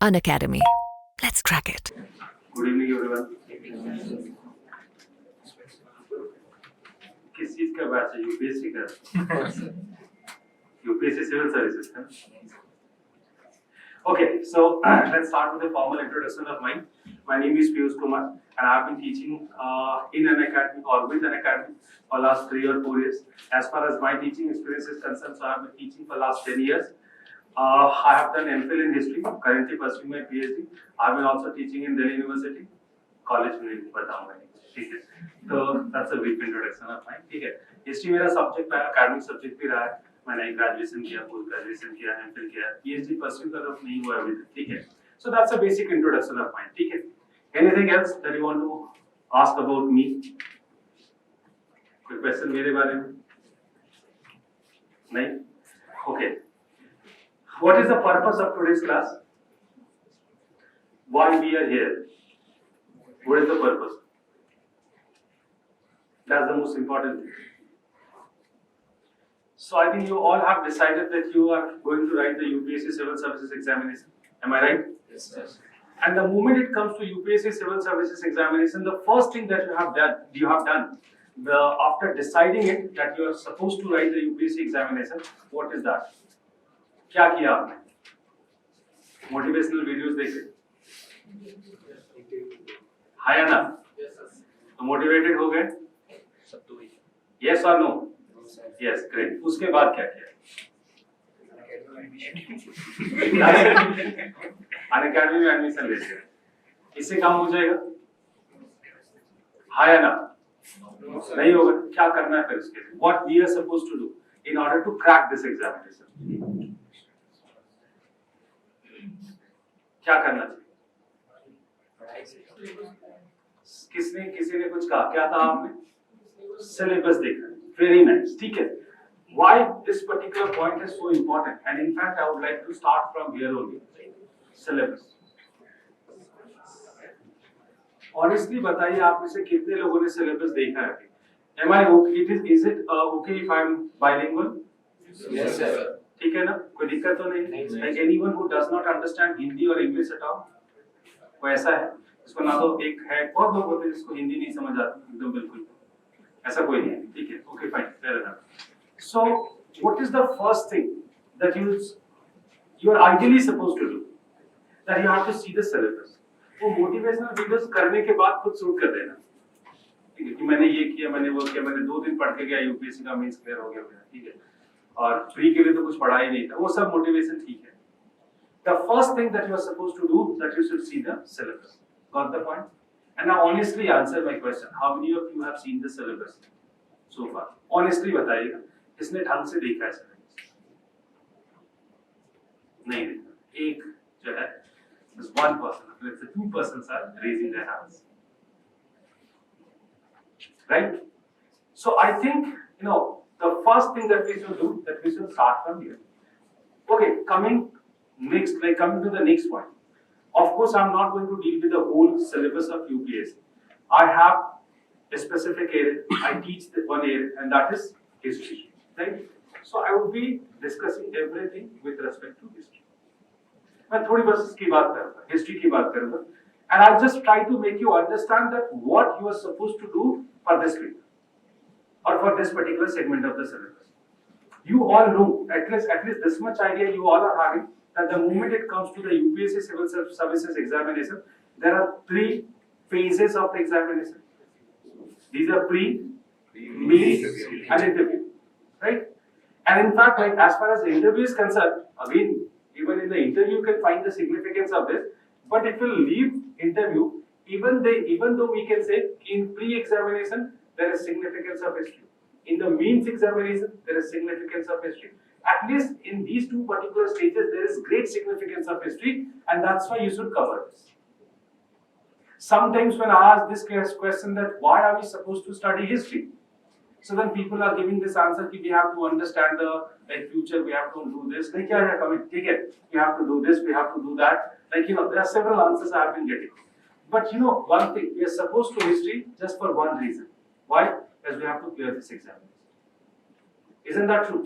Unacademy. Let's crack it. Good evening everyone. किस चीज का बैच है? यूपीएससी का? यूपीएससी सिविल सर्विसेज का? Okay, so let's start with a formal introduction of mine. My name is Piyush Kumar, and I've been teaching in Unacademy or with Unacademy for last 3 or 4 years. As far as my teaching experience is concerned, so I've been teaching for last 10 years. I have done MPhil in history, currently pursuing my PhD. I've been also teaching in Delhi University. College में नहीं बताऊंगा, ठीक है? तो that's a brief introduction of mine, ठीक है? History मेरा subject है, academic subject भी रहा है. मैंने ग्रेजुएशन किया, पोस्ट ग्रेजुएशन किया, एमफिल किया, पीएचडी परस्यू कर रहा हूं, नहीं हुआ अभी तक, ठीक है? So that's a basic introduction of mine, ठीक है? Anything else that you want to ask about me? कोई क्वेश्चन मेरे बारे में? नहीं? Okay. What is the purpose of today's class? Why we are here? What is the purpose? That's the most important thing. So I think you all have decided that you are going to write the UPSC Civil Services Examination. Am I right? Yes, sir. And the moment it comes to UPSC Civil Services Examination, the first thing that you have done, after deciding it that you are supposed to write the UPSC examination, what is that? क्या किया आपने? Motivational videos देखे? है ना? तो motivated हो गए? Yes और नो? Yes, great. उसके बाद क्या किया? अनअकैडमी में एडमिशन ले लिया। इससे काम हो जाएगा? है ना? नहीं होगा। क्या करना है फिर उसके लिए? What we are supposed to do in order to crack this examination? क्या करना चाहिए? किसी ने कुछ कहा, क्या कहा आपने? सिलेबस देखना। वेरी नाइस, ठीक है। Why this particular point is so important, and in fact I would like to start from here only. Syllabus. Honestly बताइए, आप में से कितने लोगों ने सिलेबस देखा है? Am I okay? Is it okay if I am bilingual? Yes, sir. ठीक है ना? कोई दिक्कत तो नहीं? Like anyone who does not understand Hindi और इंग्लिश at all? कोई ऐसा है? इसको ना तो एक है, बहुत लोग होते हैं जिसको हिंदी नहीं समझ आती एकदम बिल्कुल, ऐसा कोई नहीं है, ठीक है? Okay, fine, fair enough. So, what is the first thing that you are ideally supposed to do? That you have to see the syllabus. वो motivational videos करने के बाद खुद शूट कर देना, ठीक है? कि मैंने ये किया, मैंने वो किया, मैंने 2 दिन पढ़ के गया, यूपीएससी का मेंस क्लियर हो गया मेरा, ठीक है? और फ्री के लिए तो कुछ पढ़ा ही नहीं था, वो सब मोटिवेशन ठीक है। The first thing that you are supposed to do that you should see the syllabus. Got the point? And now honestly answer my question. How many of you have seen the syllabus so far? Honestly बताइएगा, किसने ढंग से देखा है syllabus? नहीं देखा। एक जो है, just one person, let's say 2 persons are raising their hands. Right? So I think, the first thing that we should do, that we should start from here. Okay, coming to the next point. Of course, I'm not going to deal with the whole syllabus of UPSC. I have a specific area. I teach one area, and that is history. Right? So I will be discussing everything with respect to history. मैं थोड़ी बस इसकी बात करूँगा, history की बात करूँगा, and I'll just try to make you understand that what you are supposed to do for this week or for this particular segment of the syllabus. You all know, at least this much idea you all are having, that the moment it comes to the UPSC Civil Services Examination, there are 3 phases of the examination. These are pre, meet, and interview, right? And in fact, like as far as the interview is concerned, again, even in the interview you can find the significance of this, but it will leave interview, even though we can say in pre-examination there is significance of history. In the means examination, there is significance of history. At least in these 2 particular stages, there is great significance of history, and that's why you should cover this. Sometimes when I ask this question that why are we supposed to study history? So then people are giving this answer that we have to understand the future, we have to do this. Like, we have to do this, we have to do that. There are several answers I have been getting. But one thing, we are supposed to history just for one reason. Why? Because we have to clear this examination. Isn't that true?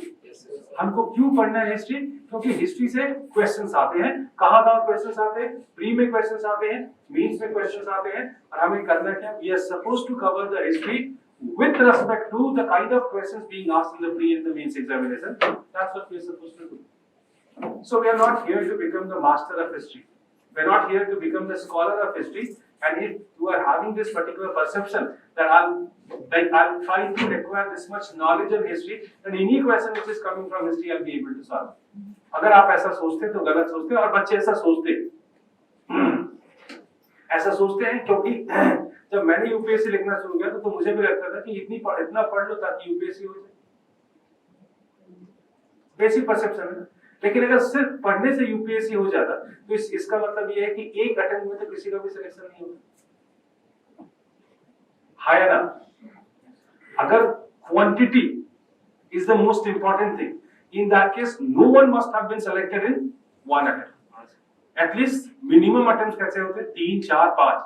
हमको क्यों पढ़ना है history? क्योंकि history से questions आते हैं. कहाँ questions आते हैं? प्री में क्वेश्चंस आते हैं, मेंस में क्वेश्चंस आते हैं, और हमें करना क्या? We are supposed to cover the history with respect to the kind of questions being asked in the pre and the mains examination. That's what we are supposed to do. So we are not here to become the master of history. We are not here to become the scholar of history. And if you are having this particular perception that I'll try to acquire this much knowledge of history, then any question which is coming from history I'll be able to solve. अगर आप ऐसा सोचते तो गलत सोचते, और बच्चे ऐसा सोचते हैं क्योंकि जब मैंने यूपीएससी लिखना शुरू किया तो मुझे भी लगता था कि इतना पढ़ लो ताकि यूपीएससी हो जाए. बेसिक परसेप्शन है. लेकिन अगर सिर्फ पढ़ने से यूपीएससी हो जाता तो इसका मतलब ये है कि एक अटेम्प्ट में तो किसी का भी सिलेक्शन नहीं होगा. है ना? अगर quantity is the most important thing, in that case no one must have been selected in one attempt. At least minimum attempts कैसे होते हैं? 3, 4, 5,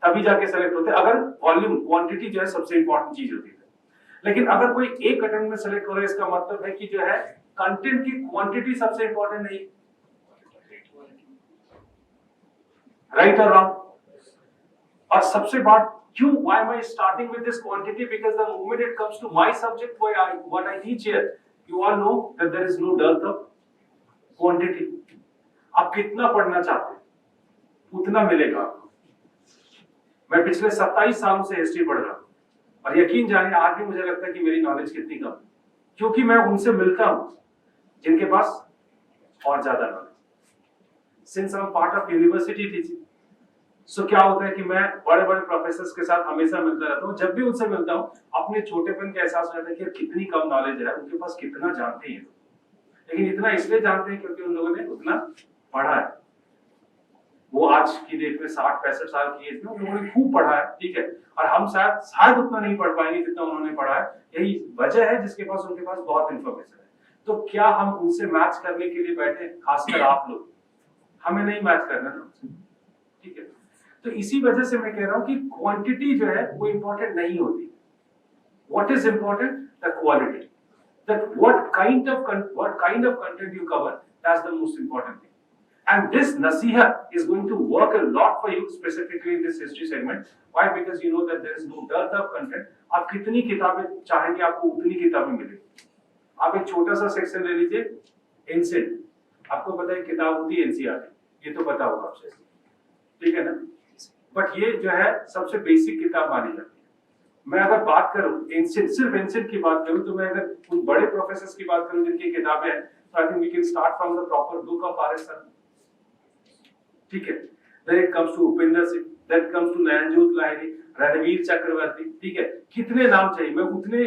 तभी जाके सेलेक्ट होते हैं. अगर वॉल्यूम क्वांटिटी जो है सबसे इंपॉर्टेंट चीज होती है. लेकिन अगर कोई एक अटेम्प्ट में सेलेक्ट हो रहा है, इसका मतलब है कि जो है कंटेंट की क्वांटिटी सबसे इंपॉर्टेंट नहीं. राइट और रॉन्ग? और सबसे बात क्यों, why am I starting with this quantity? Because the moment it comes to my subject, what I teach here, you all know that there is no dearth of quantity. आप कितना पढ़ना चाहते हैं उतना मिलेगा आपको. मैं पिछले 27 सालों से हिस्ट्री पढ़ रहा हूं, और यकीन जानिए आज भी मुझे लगता है कि मेरी नॉलेज कितनी कम है, क्योंकि मैं उनसे मिलता हूं जिनके पास और ज्यादा knowledge. Since I am part of university teaching, so क्या होता है कि मैं बड़े बड़े प्रोफेसर्स के साथ हमेशा मिलता रहता हूँ. जब भी उनसे मिलता हूँ अपने छोटेपन का एहसास होता है कि कितनी कम नॉलेज है, उनके पास कितना जानते हैं. लेकिन इतना इसलिए जानते हैं क्योंकि उन लोगों ने उतना पढ़ा है. वो आज की डेट में 60-65 साल की एज में उन लोगों ने खूब पढ़ा है. ठीक है, और हम शायद उतना नहीं पढ़ पाएंगे जितना उन्होंने पढ़ा है. यही वजह है जिसके पास उनके पास बहुत इंफॉर्मेशन है. तो क्या हम उनसे मैच करने के लिए बैठे? खासकर आप लोग, हमें नहीं मैच करना ना. ठीक है, तो इसी वजह से मैं कह रहा हूं कि क्वांटिटी जो है वो इंपॉर्टेंट नहीं होती. What is important? The quality. That what kind of content you cover, that's the most important thing. And this nasihat is going to work a lot for you, specifically in this history segment. Why? Because you know that there is no dearth of content. आप कितनी किताबें चाहेंगे आपको उतनी किताबें मिलेगी. आप एक छोटा सा सेक्शन ले लीजिए, एंशिएंट. आपको पता है किताब होती है एनसीईआरटी, ये तो पता होगा आपसे. ठीक है ना? बट ये जो है सबसे बेसिक किताब मानी जाती है. मैं अगर बात करूं एंशिएंट, सिर्फ एंशिएंट की बात करूं, तो मैं अगर उन बड़े प्रोफेसर्स की बात करूं जिनकी किताबें हैं, तो I think we can start from the proper book of R S. ठीक है, then it comes to Upendra Singh, then it comes to नयनजोत Lahiri, Ranveer चक्रवर्ती. ठीक है, कितने नाम चाहिए? मैं उतने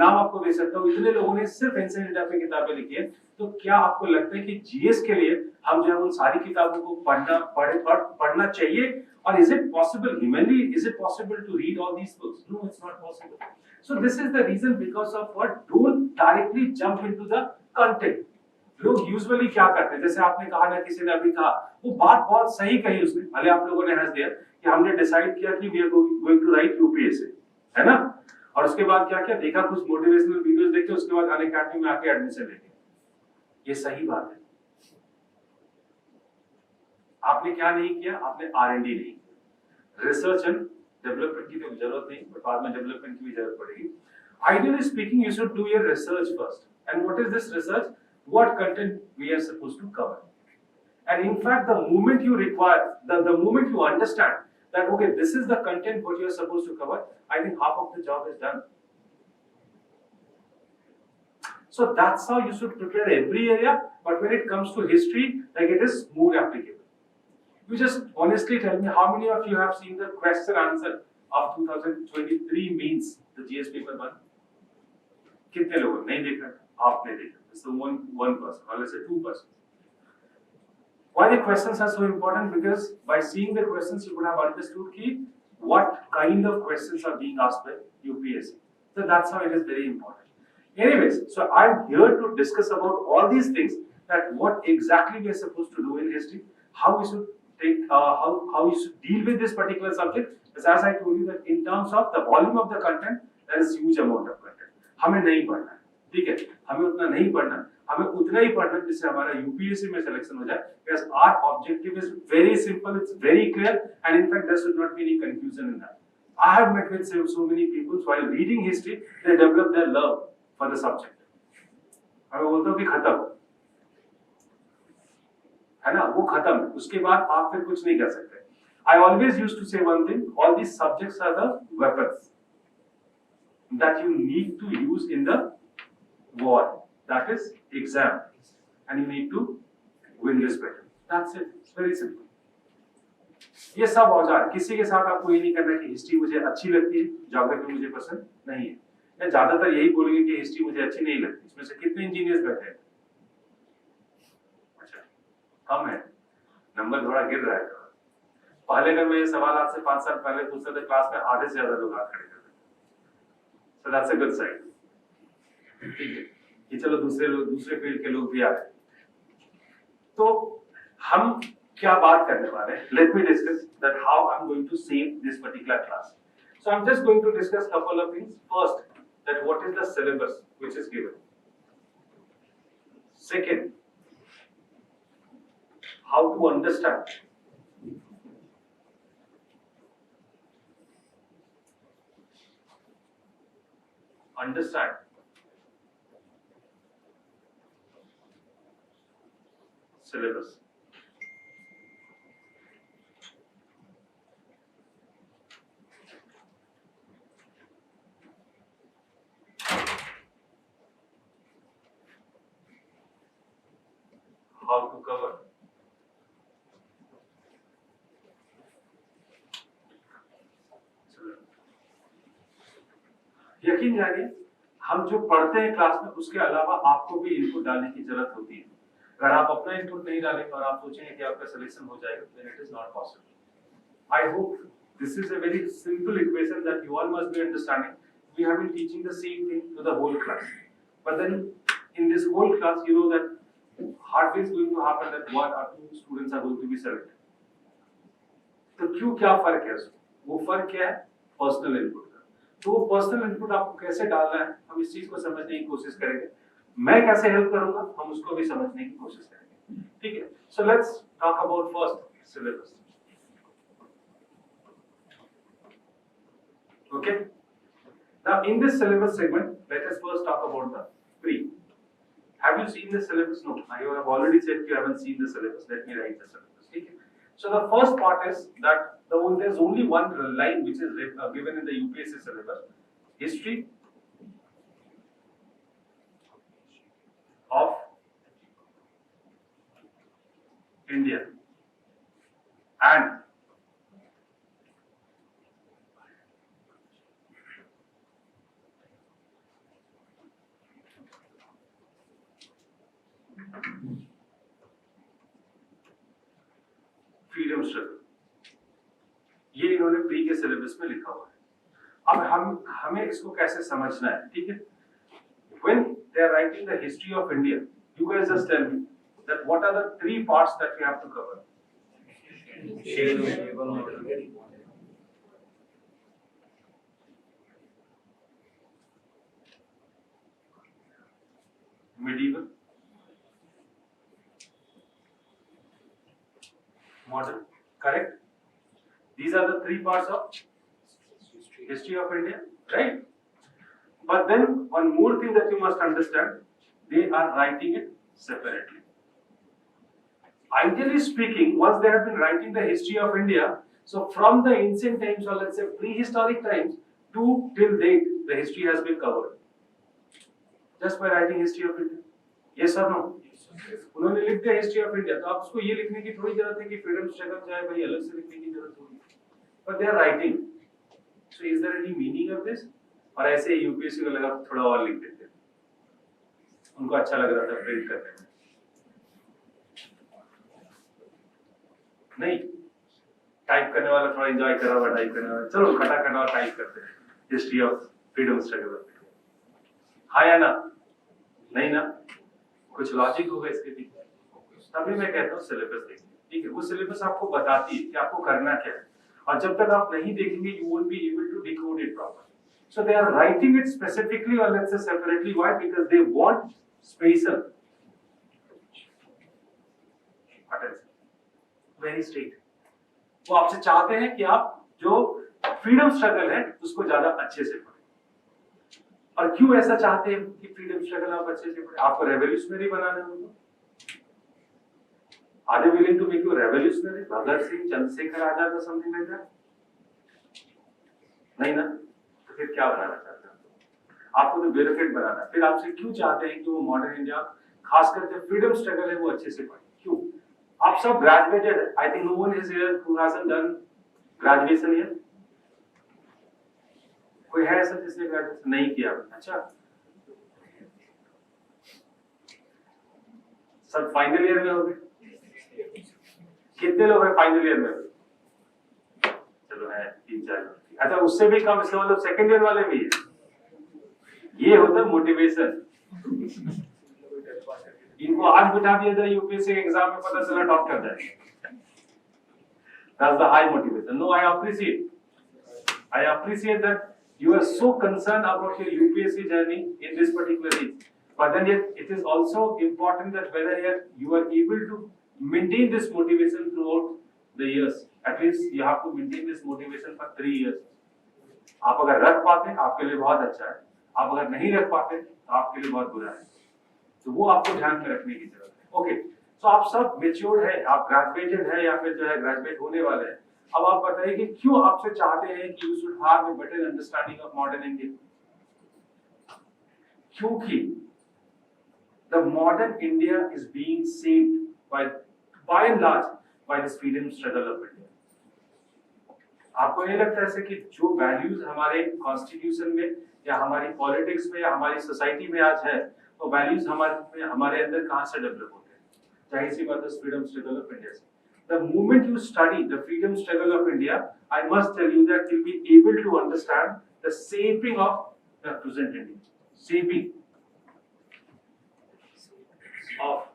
नाम आपको दे सकता हूँ. इतने लोगों ने सिर्फ एंशिएंट इंडिया पे किताबें लिखी है. तो क्या आपको लगता है कि जीएस के लिए हम जो है उन सारी किताबों को पढ़ना चाहिए? और is it possible, humanly, is it possible to read all these books? No, it's not possible. So this is the reason because of what, don't directly jump into the content. लोग यूजुअली क्या करते हैं, जैसे आपने कहा ना, किसी ने अभी कहा, वो बात बहुत सही कही उसने, भले आप लोगों ने हंस दिया, कि हमने डिसाइड किया कि we are going to write UPSC, है ना? और उसके बाद क्या किया, देखा कुछ मोटिवेशनल वीडियोस देखे, उसके बाद अनअकैडमी में आके एडमिशन ले लिया. ये सही बात है. आपने क्या नहीं किया? आपने R&D नहीं किया. रिसर्च एंड डेवलपमेंट की तो जरूरत नहीं, बट बाद में डेवलपमेंट की भी जरूरत पड़ेगी. Ideally speaking, you should do your research first. And what is this research? What content we are supposed to cover. And in fact, the moment you require, the moment you understand that, okay, this is the content what you are supposed to cover, I think half of the job is done. So that's how you should prepare every area. But when it comes to history, like, it is more applicable. You just honestly tell me, how many of you have seen the question answer of 2023 means the GS paper 1? कितने लोगों ने नहीं देखा? आपने देखा. So one person, or let's say 2 persons. Why the questions are so important? Because by seeing the questions, you would have understood what kind of questions are being asked by UPSC. So that's how it is very important. Anyways, so I'm here to discuss about all these things, that what exactly we are supposed to do in history, how we should take, how we should deal with this particular subject. As I told you that in terms of the volume of the content, there is huge amount of content. हमें नहीं पढ़ना है. ठीक है, हमें उतना नहीं पढ़ना, हमें उतना ही पढ़ना जिससे हमारा यूपीएससी में सिलेक्शन हो जाए। Because our objective is very simple, it's very clear and in fact there should not be any confusion in that. I have met with so many people while reading history, they develop their love for the subject. मैं बोलता हूँ कि खत्म है ना, वो खत्म है, उसके बाद आप फिर कुछ नहीं कर सकते। I always used to say one thing, all these subjects are the weapons that you need to use in the war, that is exam, and you need to win this battle. That's it, it's very simple. ये सब औजार, किसी के साथ आपको ये नहीं करना कि हिस्ट्री मुझे अच्छी लगती है, ज्योग्राफी मुझे पसंद नहीं है, या ज्यादातर यही बोलेंगे कि हिस्ट्री मुझे अच्छी नहीं लगती। इसमें से कितने इंजीनियर्स बैठे हैं? अच्छा, कम है, नंबर थोड़ा गिर रहा है। पहले अगर मैं ये सवाल आज से 5 साल पहले पूछता था, क्लास में आधे से ज्यादा लोग हाथ खड़े करते थे। So that's a good sign. ठीक है, कि चलो दूसरे फील्ड के लोग भी आ रहे हैं। तो हम क्या बात करने वाले हैं? Let me discuss that how I'm going to save this particular class. So I'm just going to discuss couple of things. First, that what is the syllabus which is given. Second, how to understand. Understand syllabus. How to cover. यकीन जानिए, हम जो पढ़ते हैं class में उसके अलावा आपको भी इनपुट डालने की जरूरत होती है। अगर आप अपना इनपुट नहीं डालेंगे और आप सोचेंगे कि आपका सिलेक्शन हो जाएगा, then it is not possible. I hope this is a very simple equation that you all must be understanding. We have been teaching the same thing to the whole class, but then in this whole class, you know that hardly is going to happen that 1 or 2 students are going to be selected. तो क्यों, क्या फर्क है उसमें? वो फर्क क्या है? पर्सनल इनपुट का। तो वो पर्सनल इनपुट आपको कैसे डालना है, हम इस चीज को समझने की कोशिश करेंगे। मैं कैसे हेल्प करूंगा, हम उसको भी समझने की कोशिश करेंगे। ठीक है, so let's talk about first syllabus. Okay, now in this syllabus segment, let us first talk about the pre. Have you seen the syllabus? No, I have already said you haven't seen the syllabus. Let me write the syllabus. Okay. So the first part is that there's only one line which is given in the UPSC syllabus: history of India and freedom struggle. ये इन्होंने pre के syllabus में लिखा हुआ है। अब हमें इसको कैसे समझना है? ठीक है, when they are writing the history of India, you guys just tell me that what are the 3 parts that we have to cover? Medieval, modern, correct? These are the 3 parts of history of India, right? But then one more thing that you must understand, they are writing it separately. Ideally speaking, once they have been writing the history of India, so from the ancient times or let's say prehistoric times to till date, the history has been covered. Just by writing history of India. Yes or no? उन्होंने लिख दिया history of India, तो आप उसको ये लिखने की थोड़ी जरूरत है कि फ्रीडम स्ट्रगल चाहे भाई अलग से लिखने की जरूरत होगी। But they are writing. So is there any meaning of this? और ऐसे यूपीएससी को लगा थोड़ा और लिख देते, उनको अच्छा लग रहा था प्रिंट करने में। नहीं, टाइप करने वाला थोड़ा एंजॉय करा हुआ टाइप करने वाला, चलो खटाखट और टाइप करते हैं हिस्ट्री ऑफ फ्रीडम स्ट्रगल। हाँ या ना? नहीं ना? कुछ लॉजिक होगा इसके पीछे, तभी मैं कहता हूँ सिलेबस देखिए। ठीक है, वो सिलेबस आपको बताती है कि आपको करना क्या है, और जब तक आप नहीं देखेंगे you won't be able to decode it properly. So they are writing it specifically or let's say separately. Why? Because they want spatial attention. Very straight. वो आपसे चाहते हैं कि आप जो फ्रीडम स्ट्रगल है उसको ज्यादा अच्छे से पढ़ें। और क्यों ऐसा चाहते हैं कि फ्रीडम स्ट्रगल आप अच्छे से पढ़ें? आपको रेवोल्यूशनरी बनाना है उनको। Are they willing to make you revolutionary? Bhagat Singh, Chandrashekhar Azad or something like that? नहीं ना? तो फिर क्या बनाना चाहते हैं? आपको तो ब्यूरोक्रेट बनाना है। फिर आपसे क्यों चाहते हैं कि वो मॉडर्न इंडिया, खास करके फ्रीडम स्ट्रगल है, वो अच्छे से पढ़े? क्यों? आप सब ग्रेजुएटेड है। I think no one is here who hasn't done graduation here. कोई है ऐसा जिसने ग्रेजुएशन नहीं किया? अच्छा, सब फाइनल ईयर में हो गए? कितने लोग हैं फाइनल ईयर में? चलो है 3-4। अच्छा, उससे भी कम, इसका मतलब सेकंड ईयर वाले भी है। ये होता है मोटिवेशन। इनको आज बिठा दिया जाए यूपीएससी एग्जाम में, पता चला टॉप कर जाएंगे। That's the high motivation. No, I appreciate that you are so concerned about your UPSC journey in this particular age. But then yet, it is also important that whether you are able to maintain this motivation throughout the years. At least you have to maintain this motivation for 3 years. आप अगर रख पाते हैं आपके लिए बहुत अच्छा है, आप अगर नहीं रख पाते तो आपके लिए बहुत बुरा है। तो वो आपको ध्यान में रखने की जरूरत है। ओके, तो आप सब मैच्योर्ड है, आप ग्रेजुएटेड है या फिर जो है ग्रेजुएट होने वाले हैं। अब आप बताइए कि क्यों आपसे चाहते हैं कि you should have a better understanding of modern India? क्योंकि the modern India is being shaped by and large by this freedom struggle of India. आपको नहीं लगता ऐसे कि जो वैल्यूज हमारे कॉन्स्टिट्यूशन में या हमारी पॉलिटिक्स में या हमारी सोसाइटी में आज है, वो वैल्यूज हमारे अंदर कहां से डेवलप होते हैं? जाहिर सी बात है फ्रीडम स्ट्रगल ऑफ इंडिया से। The moment you study the freedom struggle of India, I must tell you that you'll be able to understand the shaping of the present India. Shaping of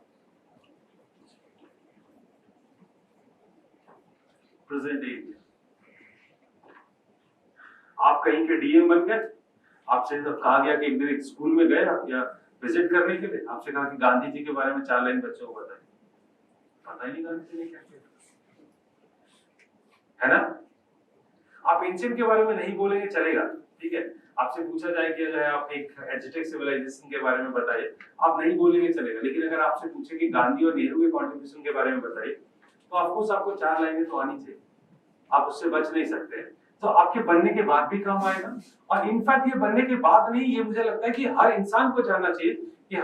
present India. आप कहीं के DM बन गए, आपसे तो कहा गया कि एक दिन एक स्कूल में गए आप या विजिट करने के लिए, आपसे कहा कि गांधी जी के बारे में 4 लाइन बच्चों को बताइए। पता ही नहीं गांधी जी ने क्या किया, है ना? आप एंशिएंट के बारे में नहीं बोलेंगे चलेगा, ठीक है। आपसे पूछा जाए कि जो है आप एक एजिटेक सिविलाइजेशन के बारे में बताइए, आप नहीं बोलेंगे चलेगा। लेकिन अगर आपसे पूछे कि गांधी और नेहरू के कंट्रीब्यूशन के बारे में बताइए, तो ऑफ कोर्स आपको 4 लाइनें तो आनी चाहिए, आप उससे बच नहीं सकते। तो आपके बनने के बाद भी काम आएगा। और इनफैक्ट ये बनने के बाद नहीं, ये मुझे लगता है कि हर इंसान को जानना चाहिए कि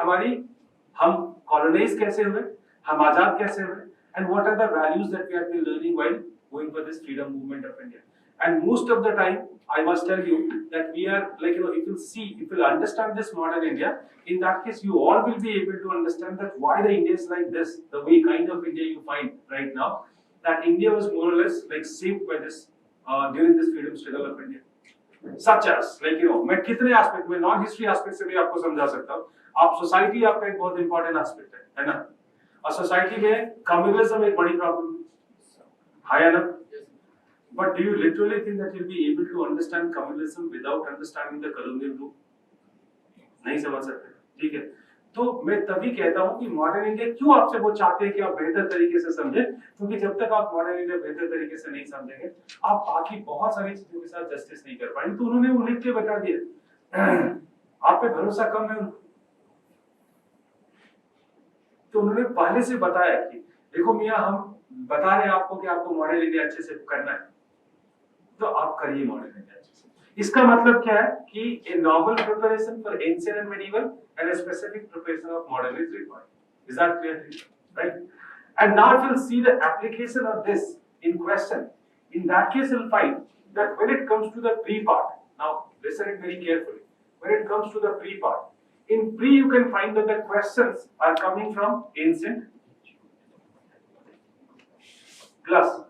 हम कॉलोनाइज कैसे हुए, हम आजाद कैसे हुए, and what are the values that we have been learning while going for this freedom movement of India. And most of the time, I must tell you that we are like, if you'll understand this modern India, in that case, you all will be able to understand that why the India is like this, the way kind of India you find right now, that India was more or less like shaped by this during this freedom struggle of India. Such as, मैं कितने aspect में, non history aspect से भी आपको समझा सकता हूँ। आप सोसाइटी आपका एक बहुत इंपॉर्टेंट एस्पेक्ट है ना? और सोसाइटी में कम्युनलिज्म एक बड़ी प्रॉब्लम है ना? But do you literally think that you'll be able to understand communism without understanding the colonial rule? नहीं समझ सकते, ठीक है। तो मैं तभी कहता हूँ कि मॉडर्न इंडिया क्यों आपसे वो चाहते हैं कि आप बेहतर तरीके से समझें, क्योंकि जब तक आप मॉडर्न इंडिया बेहतर तरीके से नहीं समझेंगे, आप बाकी बहुत सारी चीजों के साथ जस्टिस नहीं कर पाएंगे। तो उन्होंने उल्लेख के बता दिया, आप पे भरोसा कम है उनको, तो उन्होंने पहले से बताया कि देखो मियाँ, हम बता रहे हैं आपको कि आपको मॉडर्न इंडिया अच्छे से करना है, तो आप करिए मॉडर्न इंडिया अच्छे से। इसका मतलब क्या है कि a normal preparation for ancient and medieval and a specific preparation of modern is required. Is that clear to you? Right? And now if you'll see the application of this in question, in that case you'll find that when it comes to the pre part, now listen it very carefully. When it comes to the pre part, in pre you can find that the questions are coming from ancient plus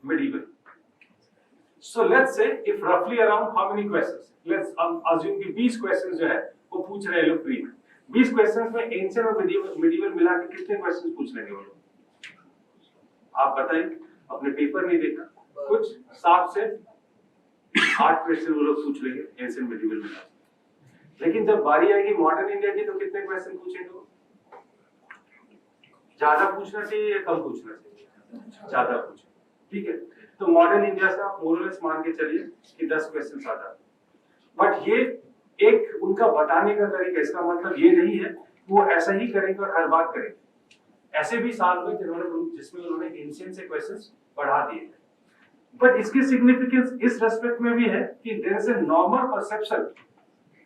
medieval. So let's say if roughly around how many questions, let's assume कि 20 questions जो है वो पूछ रहे हैं लोग pre में। 20 questions में एंशिएंट और medieval मिला के कितने questions पूछ लेंगे वो लोग? आप बताइए, अपने पेपर नहीं देखा, कुछ 7 से 8 क्वेश्चन वो लोग पूछ लेंगे एंशिएंट मेडिवल में। लेकिन जब बारी आएगी मॉडर्न इंडिया की तो कितने क्वेश्चन पूछेंगे? ज्यादा पूछना चाहिए या कम पूछना चाहिए? ज्यादा पूछे, ठीक है। तो मॉडर्न इंडिया से आप मोरलेस मान के चलिए कि 10 क्वेश्चन ज्यादा। बट ये एक उनका बताने का तरीका, इसका मतलब ये नहीं है वो ऐसा ही करेंगे और हर बार करेंगे। ऐसे भी साल हुए जिसमें उन्होंने एंशिएंट से क्वेश्चंस बढ़ा दिए। बट इसकी सिग्निफिकेंस इस रेस्पेक्ट में भी है कि there is a normal perception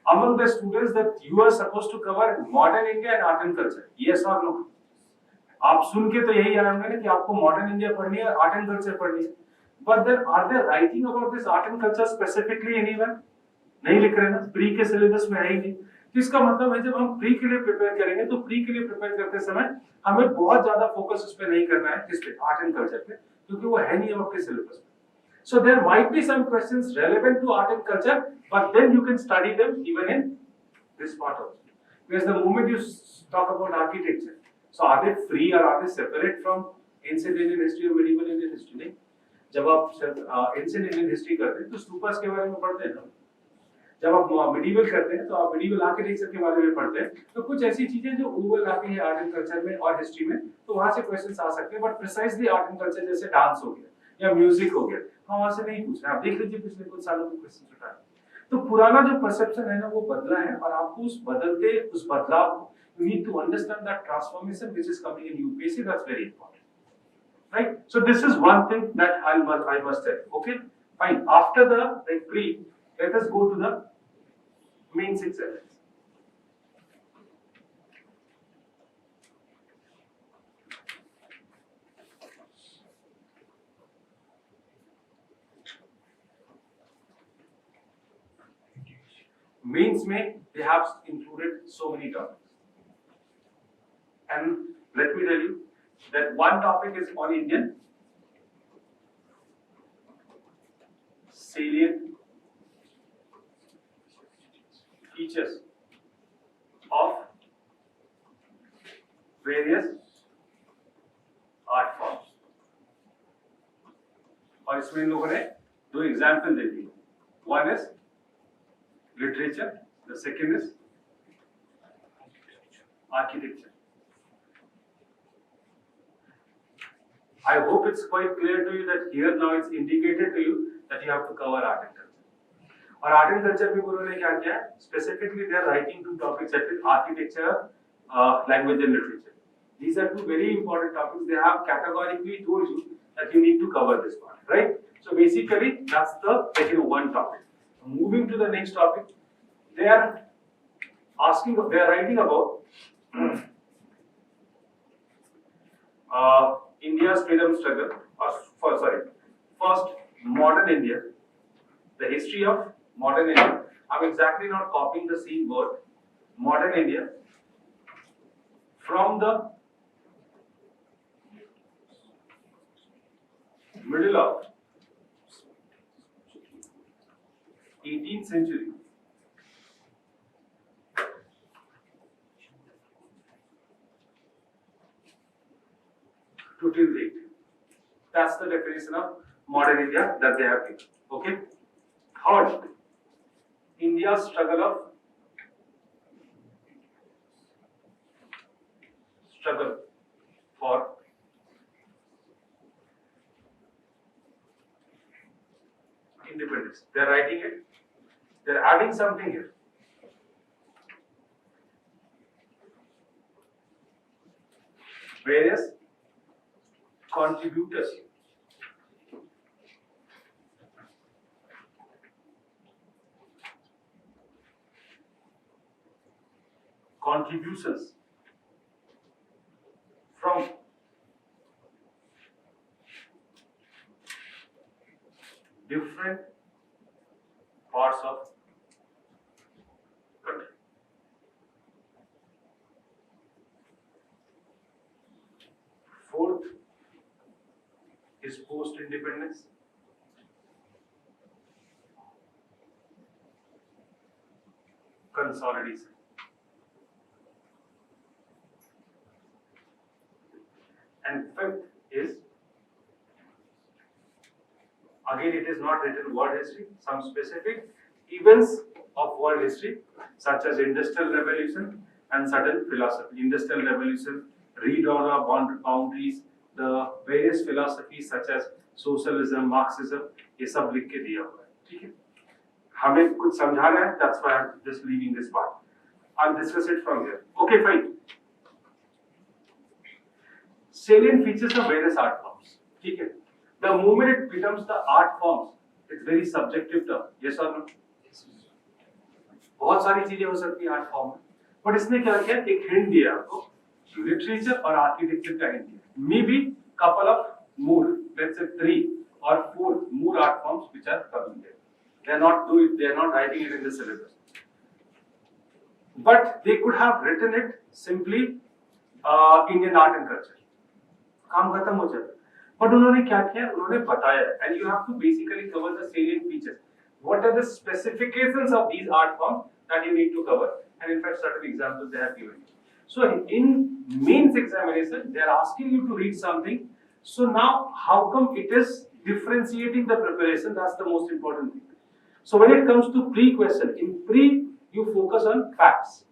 among the students that you are supposed to cover modern India and art and culture. Yes or no? आप सुन के तो यही आएंगे ना कि आपको मॉडर्न इंडिया पढ़नी है, आर्ट एंड कल्चर पढ़नी है। But then are they writing about this art and culture specifically anywhere? नहीं लिख रहे ना, प्री के सिलेबस में है ही नहीं। तो इसका मतलब है जब हम प्री के लिए प्रिपेयर करेंगे तो प्री के लिए प्रिपेयर करते समय हमें बहुत ज्यादा फोकस उस पर नहीं करना है, किस पे? आर्ट एंड कल्चर पे, क्योंकि वो है नहीं आपके सिलेबस में। So there might be some questions relevant to art and culture, but then you can study them even in this part also. Because the moment you talk about architecture, so are they free or are they separate from ancient Indian history or medieval Indian history? नहीं। जब आप ancient Indian history करते हैं तो stupas के बारे में पढ़ते हैं ना। जब आप medieval करते हैं तो आप medieval architecture के बारे में पढ़ते हैं। तो कुछ ऐसी चीजें जो ओवरलैपिंग है आर्ट एंड कल्चर में और हिस्ट्री में, तो वहां से क्वेश्चंस आ सकते हैं। But precisely art and culture जैसे डांस हो गया या म्यूजिक हो गया, हम वहां से नहीं पूछ रहे। आप देख लीजिए पिछले कुछ सालों के क्वेश्चन उठाए, तो पुराना जो परसेप्शन है ना वो बदला है, और आपको उस बदलाव को you need to understand that transformation which is coming in UPSC. That's very important, right? So this is one thing that I must tell. Okay, fine. After the pre, let us go to the mains itself. Mains में they have included so many topics, and let me tell you that one topic is on Indian salient features of various art forms, और इसमें इन लोगों ने 2 example दे दिए। One is literature, the second is architecture. I hope it's quite clear to you that here now it's indicated to you that you have to cover art and culture. और art and culture में उन्होंने क्या किया है? Specifically they are writing 2 topics, that is architecture, language and literature. These are 2 very important topics. They have categorically told you that you need to cover this part, right? So basically that's the one topic. Moving to the next topic, they are writing about India's freedom struggle, first modern India, the history of modern India. I'm exactly not copying the same word, modern India, from the middle of 18th century to till date. That's the definition of modern India that they have given. Okay. Third, India's struggle for independence. They're writing it. They're adding something here. Various contributions from different parts of country. Fourth is post-independence. Consolidation. And fifth is Again, it is not written world history, some specific events of world history, such as Industrial Revolution and certain philosophy. Industrial Revolution, redrawn our boundaries, the various philosophies such as socialism, Marxism, ये सब लिख के दिया हुआ है, ठीक है? हमें कुछ समझाना है, that's why I'm just leaving this part. I'll discuss it from here. Okay, fine. Salient features of various art forms, ठीक है? The moment it becomes the art forms, it's very subjective term. Yes or no? बहुत सारी चीजें हो सकती है art form में, but इसने क्या किया, एक हिंट दिया आपको, लिटरेचर और आर्किटेक्चर का हिंट दिया. May be couple of more, let's say 3 or 4 more art forms which are coming there. They are not writing it in the syllabus, but they could have written it simply Indian art and culture. काम खत्म हो जाता. But उन्होंने क्या किया, उन्होंने बताया, and you have to basically cover the salient features. What are the specifications of these art forms that you need to cover, and in fact certain examples they have given you. So in mains examination they are asking you to read something. So now how come it is differentiating the preparation? That's the most important thing. So when it comes to pre question, in pre you focus on facts,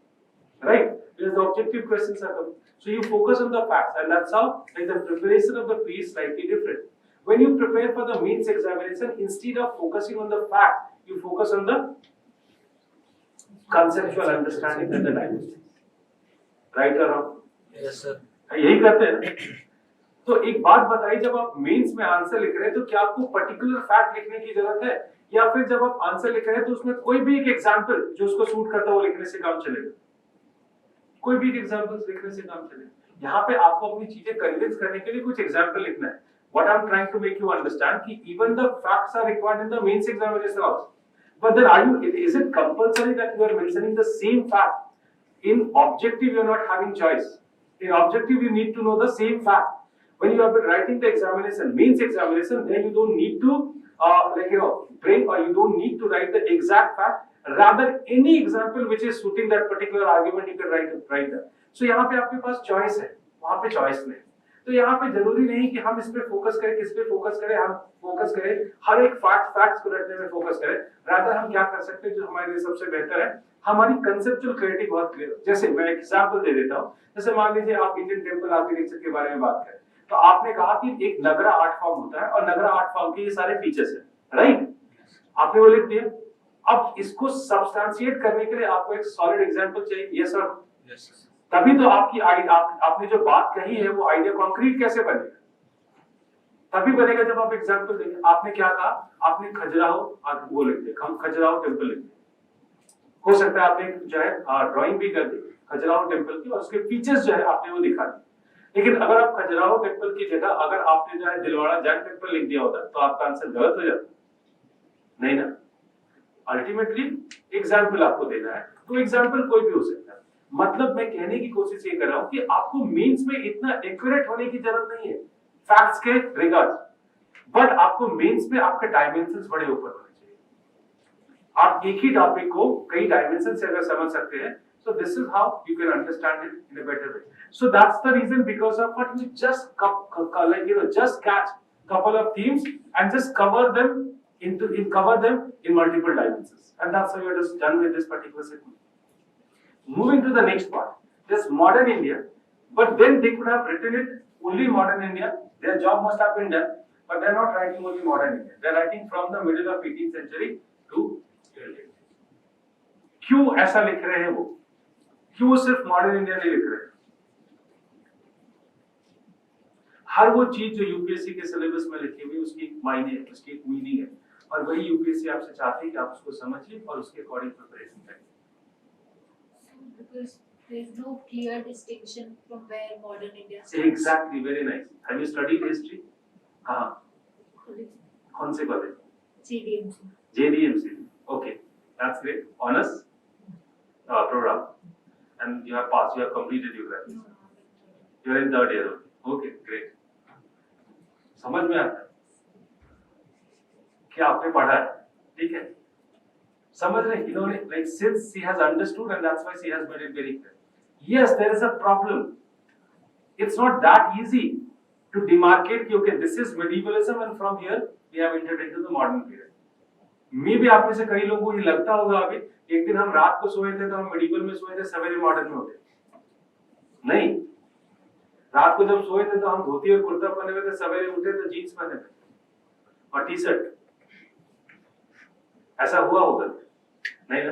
right? Because the objective questions are coming. So you focus on the facts, and that's how like the preparation of the pre is slightly different. When you prepare for the mains examination, instead of focusing on the facts, you focus on the conceptual understanding and the dimensions. Right or wrong? Yes, sir. यही करते हैं ना. तो एक बात बताइए, जब आप मेंस में आंसर लिख रहे हैं तो क्या आपको पर्टिकुलर फैक्ट लिखने की जरूरत है, या फिर जब आप आंसर लिख रहे हैं तो उसमें कोई भी एक एग्जांपल जो उसको सूट करता है वो लिखने से काम चलेगा? कोई भी एक एग्जांपल्स लिखने से काम चलेगा. यहाँ पे आपको अपनी चीजें कन्विंस करने के लिए कुछ एग्जांपल लिखना है. What I'm trying to make you understand कि even the facts are required in the mains examination also. But then is it compulsory that you are mentioning the same fact? In objective you are not having choice. In objective you need to know the same fact. When you have been writing the examination, mains examination, then you don't need to bring, or you don't need to write the exact fact. Rather any example which is suiting that particular argument you can write that. So यहाँ पे आपके पास choice है, वहाँ पे choice नहीं. तो यहाँ पे जरूरी नहीं कि हम इस पे फोकस करें, किस पे फोकस करें, हम फोकस करें हर एक फैक्ट्स को रटने में फोकस करें. रादर हम क्या कर सकते हैं जो हमारे लिए सबसे बेहतर है, हमारी कंसेप्चुअल क्लैरिटी बहुत क्लियर. जैसे मैं एग्जांपल दे देता हूँ, जैसे मान लीजिए आप इंडियन टेम्पल आर्किटेक्चर के बारे में बात करें, तो आपने कहा कि एक नगरा आर्ट फॉर्म होता है और नगरा आर्ट फॉर्म के ये सारे फीचर्स हैं, राइट? आपने वो लिख दिया. अब इसको सब्सटेंशिएट करने के लिए आपको एक सॉलिड एग्जांपल चाहिए. Yes sir? Yes, sir. तभी तो आपकी आपने जो बात कही है वो आइडिया कॉन्क्रीट कैसे बनेगा? तभी बनेगा जब आप एग्जांपल देंगे. आपने क्या कहा, आपने खजुराहो वो लिख दिया, हम खजुराहो टेम्पल लिख दिया. हो सकता है आपने जो है ड्राइंग भी कर दी खजुराहो टेम्पल की और उसके फीचर्स जो है आपने वो दिखा दिए. लेकिन अगर आप खजुराहो टेम्पल की जगह अगर आपने जो है दिलवाड़ा जैन टेम्पल लिख दिया होता तो आपका आंसर गलत हो जाता, नहीं ना? अल्टीमेटली एग्जाम्पल आपको देना है, तो एग्जाम्पल कोई भी हो सकता है. मतलब मैं कहने की कोशिश ये कर रहा हूँ कि आपको मेंस में इतना एक्यूरेट होने की जरूरत नहीं है फैक्ट्स के रिगार्ड, बट आपको मेंस में आपके डायमेंशंस बड़े ऊपर होने चाहिए. आप एक ही टॉपिक को कई डायमेंशन से अगर समझ सकते हैं, so this is how you can understand it in a better way. So that's the reason, because of what you just just catch couple of themes and just cover them in multiple dimensions, and that's how you're just done with this particular segment. Moving to the next part, this modern India, but then they could have written it only modern India. Their job must have been done, but they're not writing only modern India. They're writing from the middle of 18th century to till date. क्यों ऐसा लिख रहे हैं वो? क्यों सिर्फ modern India नहीं लिख रहे हैं? हर वो चीज जो यूपीएससी के सिलेबस में लिखी हुई उसकी मायने है, उसकी एक मीनिंग है, और वही यूपीएससी आपसे चाहती है कि आप उसको समझिए और उसके अकॉर्डिंग प्रिपरेशन करें. Because there is no clear distinction from where modern India starts. Exactly, very nice. Have you studied history? कहाँ? कौन से college? JDMC. JDMC. Okay, that's great. Honors program, and you have passed. You have completed your graduation. You are in third year. Okay, great. समझ में आता है क्या आपने पढ़ा है? ठीक है. समझ रहे इन्होंने, like since she has understood and that's why she has made it very clear. Yes, there is a problem. It's not that easy. to demarcate कि okay this is medievalism and from here we have entered into the modern period. मे भी आप में से कई लोगों को ये लगता होगा अभी एक दिन हम रात को सोए थे तो हम मेडिवल में सोए थे, सवेरे मॉडर्न में होते नहीं। रात को जब सोए थे तो हम धोती और कुर्ता पहने हुए थे, सवेरे उठे तो जीन्स पहने थे और टी शर्ट। ऐसा हुआ होगा नहीं ना?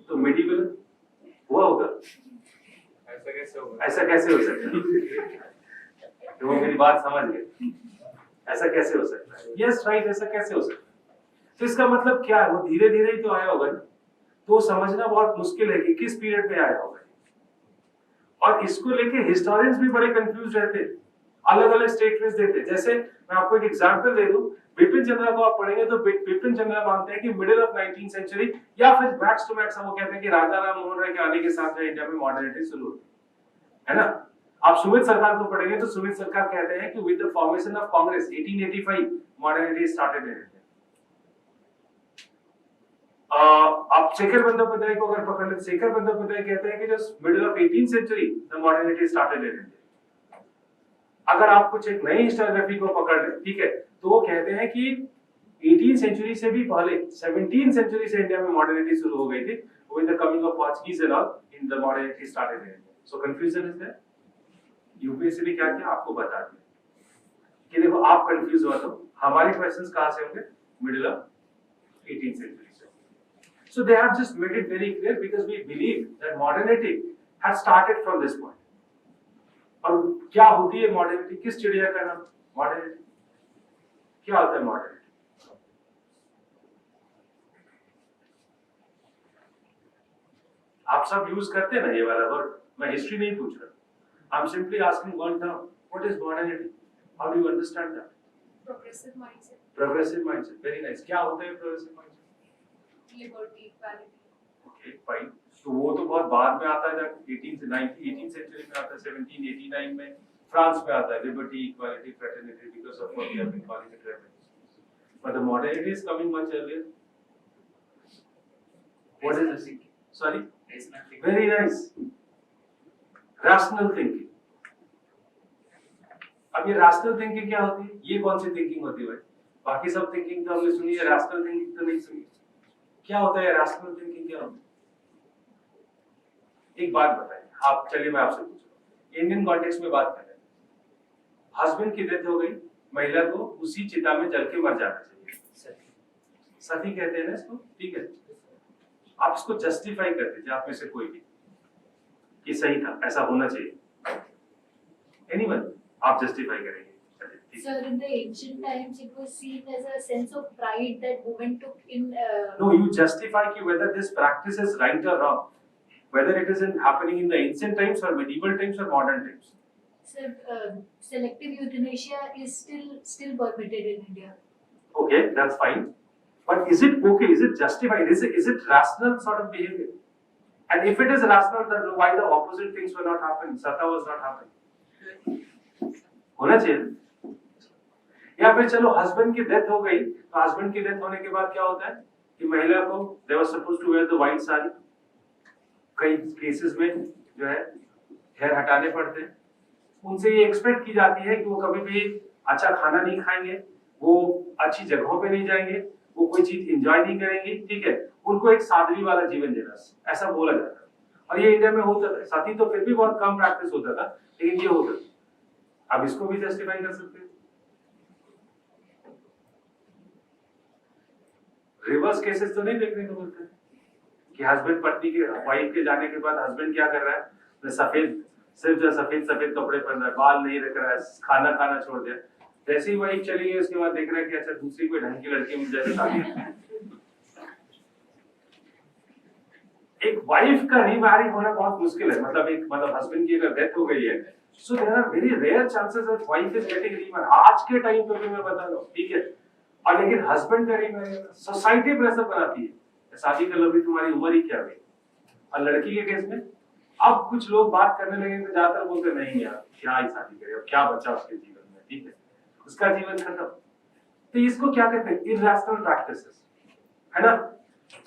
तो मेडिवल हुआ होगा? ऐसा कैसे होगा? ऐसा कैसे हो सकता है? तो वो मेरी बात समझ गए, ऐसा कैसे हो सकता है? यस राइट, ऐसा कैसे हो सकता है? तो इसका मतलब क्या है? वो धीरे धीरे ही तो आया होगा ना, तो समझना बहुत मुश्किल है कि किस पीरियड में आया होगा। और इसको लेके हिस्टोरियंस भी बड़े कंफ्यूज रहते हैं, अलग अलग स्टेटमेंट्स देते हैं। जैसे मैं आपको एक एग्जांपल दे दूं, बिपिन चंद्रा को आप पढ़ेंगे तो बिपिन चंद्रा मानते हैं कि मिडिल ऑफ 19th सेंचुरी या फिर मैक्स टू मैक्स वो कहते हैं कि राजा राम मोहन राय के आने के साथ में इंडिया में मॉडर्निटी शुरू हुई, है ना? आप सुमित सरकार को पढ़ेंगे तो सुमित सरकार कहते हैं कि with the formation of Congress 1885 modernity started in India. आप शेखर बंदोपाध्याय को अगर पकड़ लें, शेखर बंदोपाध्याय कहते हैं कि just middle of 18th century the modernity started in India. अगर आप कुछ एक नई हिस्टोग्राफी को पकड़ लें, ठीक है, तो वो कहते हैं कि 18th सेंचुरी से भी पहले 17th सेंचुरी से इंडिया में मॉडर्निटी शुरू हो गई थी, with the coming of Portuguese and all in the modernity started in India. So confusion is there. UPSC ने क्या किया आपको बता दिया कि देखो आप कंफ्यूज मत हो, हमारे क्वेश्चंस कहां से होंगे? Middle of 18th century. So they have just made it very clear because we believe that modernity had started from this point. और क्या होती है मॉडर्निटी? किस चिड़िया का नाम मॉडर्निटी? क्या होता है मॉडर्निटी? आप सब यूज करते हैं ना ये वाला वर्ड, मैं हिस्ट्री नहीं पूछ रहा, I am simply asking one term, what is modernity? How do you understand that? Progressive mindset. Progressive mindset, very nice. क्या होता है progressive mindset? Liberty, equality. Okay fine, तो वो तो बहुत बाद में आता है, जब 18th सेंचुरी में आता है, 1789 में फ्रांस में आता है, liberty, equality, fraternity, because of what we have been calling it revolution. But the modernity is coming much earlier. What is this? Sorry, very nice, rational thinking. अब ये रैशनल थिंकिंग क्या होती है? ये कौन सी थिंकिंग होती है भाई? बाकी सब थिंकिंग तो हमने सुनी है, रैशनल थिंकिंग तो नहीं सुनी। क्या होता है रैशनल थिंकिंग? क्या होता है? एक बात बताइए आप, चलिए मैं आपसे पूछूं, इंडियन कॉन्टेक्स्ट में बात करें, हस्बैंड की डेथ हो गई, महिला को उसी चिता में जल के मर जाना चाहिए, सती कहते हैं ना इसको, ठीक है? आप इसको जस्टिफाई कर दीजिए, आप में से कोई भी, कि सही था, ऐसा होना चाहिए। एनीवन, आप जस्टिफाई करेंगे? Sir, in the ancient times, it was seen as a sense of pride that women took in. No, you justify whether this practice is right or wrong, whether it is happening in the ancient times or medieval times or modern times. Sir, selective euthanasia is still permitted in India. Okay, that's fine. But is it okay? Is it justified? Is it rational sort of behavior? And if it is rational, then why the opposite things were not happening? Sata was not happening. होना चाहिए। या फिर चलो husband की death हो गई, तो husband की डेथ होने के बाद क्या होता है कि महिला को they were supposed to wear the white sari. कई केसेस में जो है हेयर हटाने पड़ते हैं, उनसे ये एक्सपेक्ट की जाती है कि वो कभी भी अच्छा खाना नहीं खाएंगे, वो अच्छी जगहों पे नहीं जाएंगे, वो कोई चीज एंजॉय नहीं करेंगे, ठीक है? उनको एक सादगी वाला जीवन देना, ऐसा बोला जाता है। और ये इंडिया में होता था, साथ ही तो फिर भी बहुत कम प्रैक्टिस होता था, लेकिन ये होता था। अब इसको भी जस्टिफाई कर सकते हैं। रिवर्स केसेस तो नहीं देखने को मिलते कि हस्बैंड पत्नी के, वाइफ के जाने के बाद हस्बैंड क्या कर रहा है? सफेद, सिर्फ जो सफेद कपड़े पहन रहा है, बाल नहीं रख रहा है, खाना खाना छोड़ दिया। जैसे ही वाइफ चली गई उसके बाद देख रहा है कि अच्छा दूसरी कोई ढंग की लड़की मिल जाए तो शादी। एक वाइफ का रीमैरी होना बहुत मुश्किल है, मतलब हस्बैंड की अगर डेथ हो गई है, so there are very rare chances that wife is getting remarry. आज के टाइम पे मैं बता रहा हूं, ठीक है? और लेकिन हस्बैंड का रीमैरी, सोसाइटी प्रेशर बनाती है, शादी कर लो भी, तुम्हारी उम्र ही क्या हुई। और लड़की के केस में अब कुछ लोग बात करने लगे तो ज्यादातर बोलते नहीं यार क्या ही शादी करे, अब क्या बचा उसके जीवन में, ठीक है? उसका जीवन खत्म। तो इसको क्या कहते हैं? इरैशनल प्रैक्टिसेस, है ना?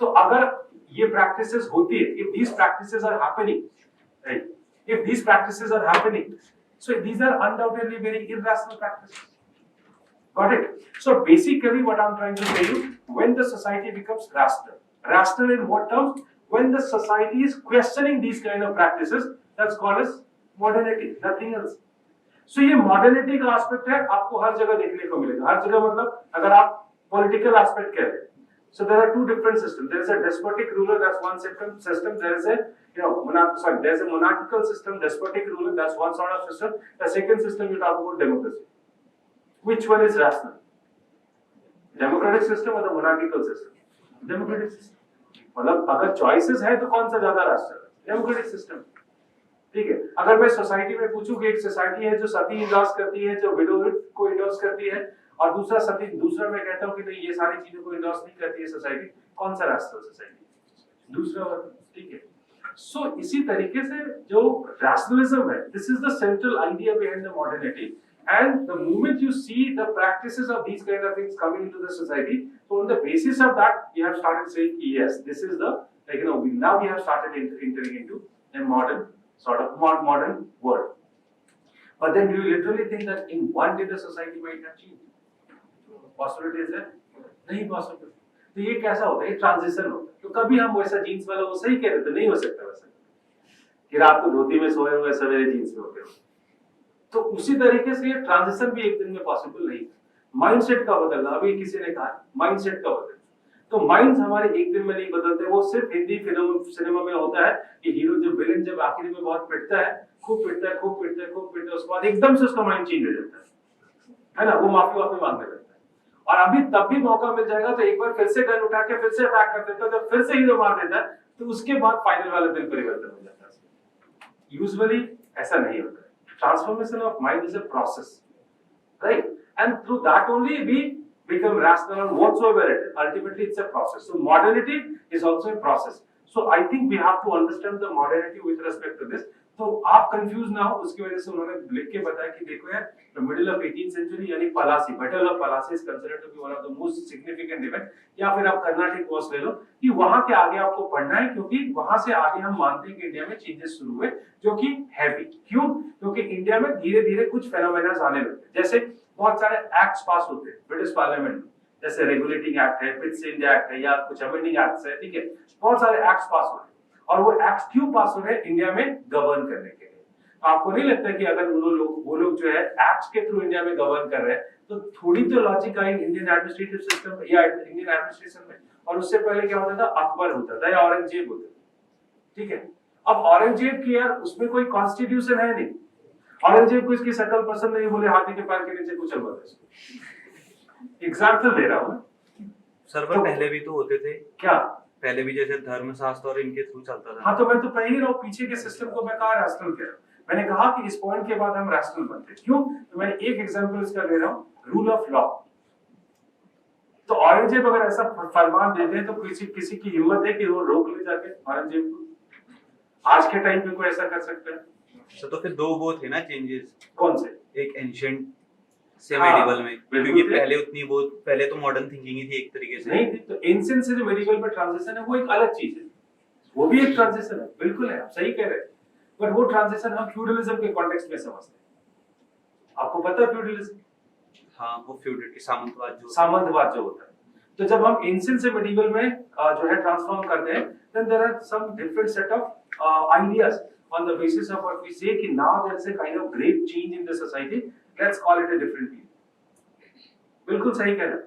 तो अगर ये प्रैक्टिसेस होती है, if these practices are happening, right? If these practices are happening, So these are undoubtedly very irrational practices. Got it? So basically what I'm trying to tell you, when the society becomes rational in what terms? When the society is questioning these kind of practices, that's called as modernity, nothing else. So ये modernity का aspect है, आपको हर जगह देखने को मिलेगा. हर जगह मतलब अगर आप political aspect कह रहे हैं, so there are two different systems. There is a despotic ruler, that's one system. There is a there's a monarchical system, despotic ruler, that's one sort of system. The second system you talk about democracy. Which one is rational? Democratic system or the monarchical system? Democratic system. मतलब अगर choices है तो कौन सा ज्यादा राष्ट्र है? Democratic system. ठीक है. अगर मैं सोसाइटी में पूछूं कि एक सोसाइटी है जो सती इंडोर्स करती है, जो विडोविड को इंडोर्स करती है, और दूसरा मैं कहता हूं कि नहीं ये सारी चीजों को इंडोर्स नहीं करती है सोसाइटी, कौन सा राष्ट्र सोसाइटी? दूसरा वाला. ठीक है. So इसी तरीके से जो rationalism है, this is the central idea behind the modernity. And the moment you see the practices of these kind of things coming into the society, so on the basis of that, we have started saying, yes, this is the, now we have started entering into a modern, sort of modern world. But then do you literally think that in one day the society might have changed? Possibility is there? नहीं possible. तो ये कैसा होता है? ये transition होता है. तो कभी हम वैसा जीन्स वाला वो सही कह रहे थे, नहीं हो सकता वैसा कि रात को धोती में सोए हुए सवेरे जीन्स में होते हो. तो उसी तरीके से ये ट्रांजिशन भी एक दिन में पॉसिबल नहीं. माइंडसेट का बदलना, अभी किसी ने कहा माइंडसेट का बदलना, तो माइंड्स हमारे एक दिन में नहीं बदलते. वो सिर्फ हिंदी सिनेमा में होता है कि हीरो विलेन जब आखिरी में बहुत पिटता है, खूब पिटता है, उसके बाद एकदम से उसका माइंड चेंज हो जाता है ना, वो माफी मांगने लगता है. और अभी तब भी मौका मिल जाएगा तो एक बार फिर से गन उठा के फिर से अटैक कर देता है, जब फिर से हीरो मार देता है तो उसके बाद फाइनल वाला दिन परिवर्तन हो जाता है. यूजुअली ऐसा नहीं होता है. Transformation of mind is a process, right? And through that only we become rational and whatsoever it is. Ultimately, it's a process. So modernity is also a process. So I think we have to understand the modernity with respect to this. तो आप confuse ना हो, उसकी वजह से उन्होंने लिख के बताया कि देखो यार, the middle of 18th century यानी Palasi, Battle of Palasi is considered to be one of the most significant event. या फिर आप कर्नाटिक वॉर्स ले लो कि वहां के आगे आपको पढ़ना है, क्योंकि वहां से आगे हम मानते हैं कि इंडिया में चेंजेस शुरू हुए जो कि हैवी. क्यों? क्योंकि इंडिया में धीरे-धीरे कुछ फेनोमेना आने लगे. जैसे बहुत सारे एक्ट्स पास होते हैं ब्रिटिश पार्लियामेंट में, जैसे रेगुलेटिंग एक्ट है, पिट्स इंडिया एक्ट है, या कुछ अमेंडिंग एक्ट्स है. ठीक है, बहुत सारे एक्ट्स पास होते हैं. और वो एक्ट्स क्यों पास हो रहे हैं? इंडिया में गवर्न करने के लिए. आपको नहीं लगता कि अगर वो लोग जो है एक्ट्स के थ्रू इंडिया में गवर्न कर रहे हैं, तो थोड़ी तो logic I Indian administrative system या इंडियन एडमिनिस्ट्रेशन में. और उससे पहले क्या होता था? अकबर होता था या औरंगजेब होता था. ठीक है, अब औरंगजेब की यार उसमें कोई कॉन्स्टिट्यूशन है नहीं. औरंगजेब को इसकी शक्ल पसंद नहीं, बोले हाथी के पैर के नीचे कुचल मत इसको. एग्जाम्पल दे रहा हूँ सर. पर पहले भी तो होते थे क्या? पहले भी जैसे धर्मशास्त्र और इनके थ्रू चलता था. हाँ, तो मैं तो कह ही रहा हूँ पीछे के सिस्टम को मैं कहा रैशनल कह रहा हूँ. मैंने कहा कि इस पॉइंट के बाद हम रैशनल बनते हैं. क्यों? तो मैं एक एग्जांपल इसका दे रहा हूँ, रूल ऑफ लॉ. तो औरंगजेब अगर ऐसा फरमान देते हैं तो किसी की हिम्मत है कि वो रोक ले जाके औरंगजेब को? आज के टाइम पे कोई ऐसा कर सकता है? तो फिर दो वो थे ना चेंजेस. कौन से? एक एंशिएंट से मेडिवल में, क्योंकि पहले तो मॉडर्न थिंकिंग ही थी एक तरीके से. नहीं थी, तो एंशिएंट से जो मेडिवल में ट्रांजिशन है वो एक अलग चीज है. वो भी एक ट्रांजिशन है, बिल्कुल है, आप सही कह रहे हैं. बट वो ट्रांजिशन हम फ्यूडलिज्म के कॉन्टेक्स्ट में समझते हैं. आपको पता है फ्यूडलिज्म? हाँ, वो फ्यूडलिटी, सामंतवाद जो होता है. तो जब हम एंशिएंट से मेडिवल में जो है ट्रांसफॉर्म करते हैं, then there are some different set of ideas on the basis of what we say कि now there is a kind of great change in the society, let's call it a different period. बिल्कुल सही कह रहे हैं.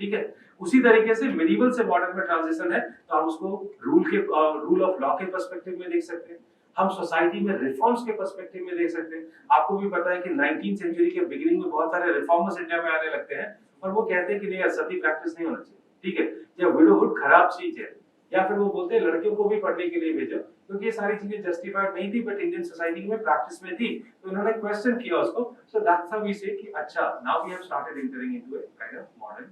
ठीक है, उसी तरीके से medieval से modern में ट्रांजिशन है, तो हम उसको रूल ऑफ लॉ के पर्सपेक्टिव में देख सकते हैं. हम सोसाइटी में रिफॉर्म्स के पर्सपेक्टिव में देख सकते हैं. आपको भी पता है कि 19th सेंचुरी के बिगिनिंग में बहुत सारे रिफॉर्मर्स इंडिया में आने लगते हैं और वो कहते हैं कि नहीं, सती प्रैक्टिस नहीं होना चाहिए. ठीक है, या विडोहुड खराब चीज है, या फिर वो बोलते हैं लड़कियों को भी पढ़ने के लिए भेजो, क्योंकि ये सारी चीजें जस्टिफाइड नहीं थी बट इंडियन सोसाइटी में प्रैक्टिस में थी. तो इन्होंने क्वेश्चन किया उसको. So that's how we say कि अच्छा, now we have started entering into a kind of modern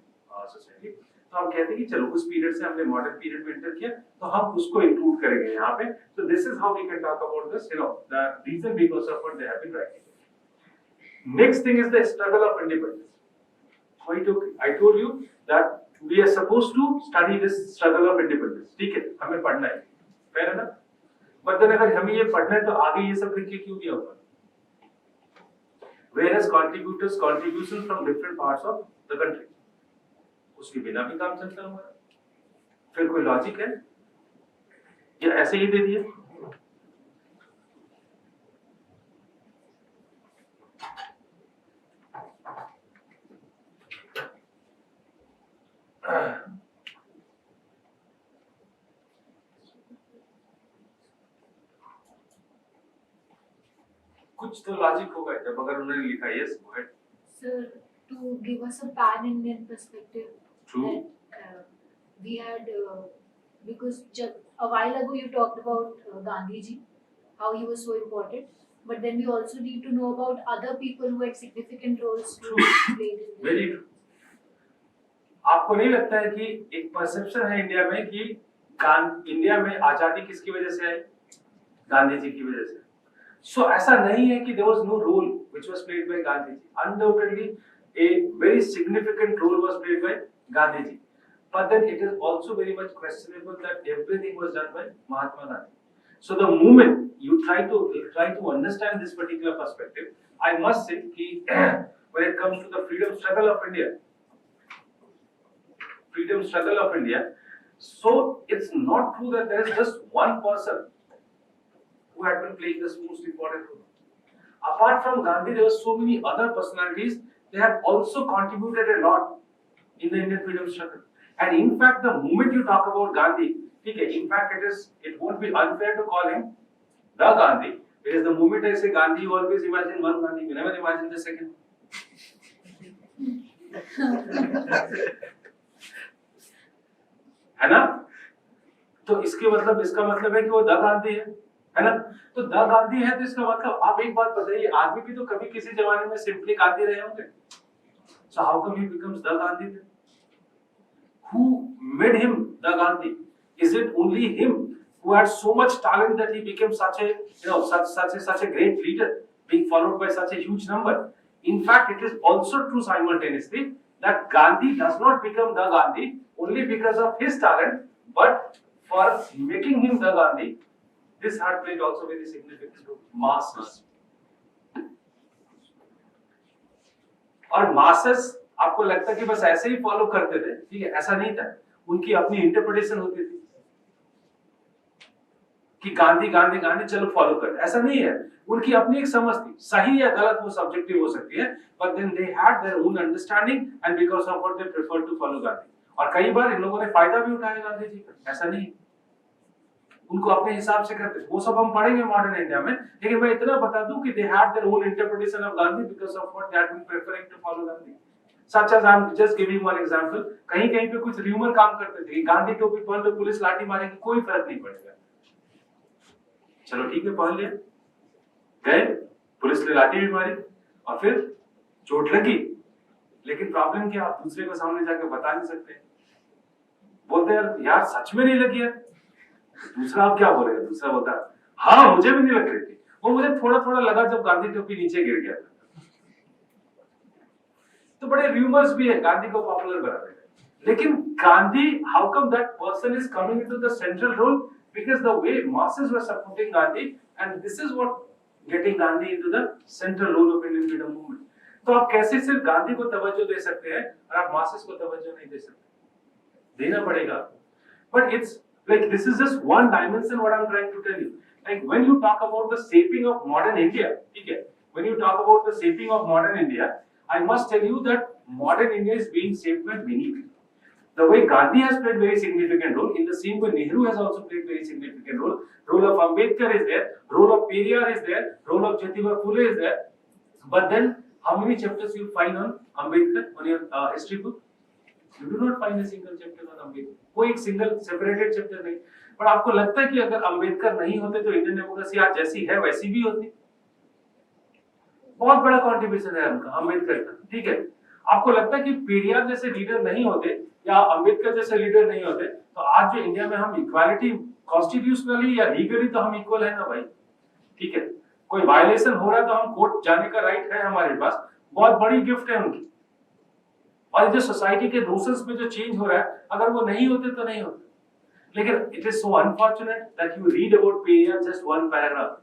society. तो हम कहते हैं कि चलो उस पीरियड से हमने मॉडर्न पीरियड में एंटर किया, तो हम उसको इंक्लूड करेंगे यहाँ पे. So this is how we can talk about this, the reason because of what they have been writing. Next thing is the struggle of independence. I told you that we are supposed to study this struggle of independence. ठीक है, हमें पढ़ना है, fair है ना? But then अगर हमें ये पढ़ना है तो आगे ये सब लिख के क्यों दिया होगा? whereas contribution from different parts of the country. उसके बिना भी काम चलता हुआ, फिर कोई लॉजिक है या ऐसे ही दे दिया? कुछ तो लॉजिक होगा जब अगर उन्होंने लिखा yes go ahead Sir, to give us a pan-Indian perspective, True. that we had, because a while ago you talked about Gandhiji, how he was so important, but then we also need to know about other people who had significant roles to play in this. Very true. आपको नहीं लगता है कि एक perception है India में कि India में आजादी किसकी वजह से आई? गांधी जी की वजह से। सो ऐसा नहीं है कि there was no role which was played by Gandhi ji. Undoubtedly, a very significant role was played by Gandhi ji. But then it is also very much questionable that everything was done by Mahatma Gandhi. So the moment you try to understand this particular perspective, I must say that when it comes to the freedom struggle of India, so it's not true that there is just one person who had been playing this most important role. Apart from Gandhi, there were so many other personalities. They have also contributed a lot in the Indian freedom struggle. And in fact, the moment you talk about Gandhi, in fact, it won't be unfair to call him the Gandhi, because the moment I say Gandhi, you always imagine one Gandhi. You never imagine the second. है ना? तो इसका मतलब है कि वो the Gandhi है ना? तो द गांधी है तो इसका मतलब आप एक बात बताइए, आदमी भी तो कभी किसी जमाने में सिंपली गांधी रहे होंगे. So how come he becomes the Gandhi then? Who made him the Gandhi? Is it only him who had so much talent that he became such a great leader, being followed by such a huge number? In fact, it is also true simultaneously that Gandhi does not become the Gandhi only because of his talent, but for making him the Gandhi, this had played also very significant role. Masses. और masses आपको लगता है कि बस ऐसे ही follow करते थे? ठीक है, ऐसा नहीं था. उनकी अपनी इंटरप्रिटेशन होती थी कि गांधी गांधी गांधी चलो फॉलो कर. ऐसा नहीं है, उनकी अपनी एक समझ थी. सही या गलत वो सब्जेक्टिव हो सकती है, but then they had their own understanding and because of what they preferred to follow Gandhi. और कई बार इन लोगों ने फायदा भी उठाया गांधी जी का, ऐसा नहीं, उनको अपने हिसाब से करते. वो सब हम पढ़ेंगे मॉडर्न इंडिया में, लेकिन मैं इतना बता दूं कि they had their own interpretation of Gandhi because of what they had been preferring to follow Gandhi. Such as I'm just giving one example. कहीं कहीं पे कुछ र्यूमर काम करते थे कि गांधी टोपी पहन लो पुलिस लाठी मारेगी, कोई फर्क नहीं पड़ेगा. चलो ठीक है, पहन लिया, गए, पुलिस ने लाठी भी मारी और फिर चोट लगी, लेकिन प्रॉब्लम क्या, आप दूसरे को सामने जाकर बता नहीं सकते. बोलते यार सच में नहीं लगी यार. दूसरा आप क्या बोल रहे हैं? दूसरा बोलता हाँ मुझे भी नहीं लग रही थी, वो मुझे थोड़ा थोड़ा लगा जब गांधी टोपी नीचे गिर गया. तो बड़े रूमर्स भी है गांधी को पॉपुलर बनाने में. लेकिन Gandhi, how come that person is coming into the central role? Because the way masses were supporting Gandhi, and this is what getting Gandhi into the central role of Indian freedom movement. तो आप कैसे सिर्फ गांधी को तवज्जो दे सकते हैं और आप masses को तवज्जो नहीं दे सकते? देना पड़ेगा. But it's like this is just one dimension what I'm trying to tell you. Like when you talk about the shaping of modern India, ठीक है? When you talk about the shaping of modern India, I must tell you that modern India is being shaped by many people. The way Gandhi has played very significant role, in the same way Nehru has also played very significant role. Role of Ambedkar is there, role of Periyar is there, role of Jyotirao Phule is there. But then, how many chapters you find on Ambedkar on your history book? You do not find a single chapter on Ambedkar. कोई एक single separated chapter नहीं. पर आपको लगता है कि अगर अम्बेडकर नहीं होते तो इंडियन डेमोक्रेसी आज जैसी है वैसी भी होती? बहुत बड़ा कंट्रीब्यूशन है उनका, अम्बेडकर का. ठीक है, आपको लगता है कि पेरियार जैसे लीडर नहीं होते या अम्बेडकर जैसे लीडर नहीं होते तो आज जो इंडिया में हम इक्वालिटी कॉन्स्टिट्यूशनली या लीगली तो हम इक्वल है ना भाई. ठीक है, कोई वायलेशन हो रहा है तो हम कोर्ट जाने का राइट है हमारे पास, बहुत बड़ी गिफ्ट है उनकी. और जो सोसाइटी के नोशंस में जो चेंज हो रहा है, अगर वो नहीं होते तो नहीं होते. लेकिन it is so unfortunate that you read about Periyar just one paragraph.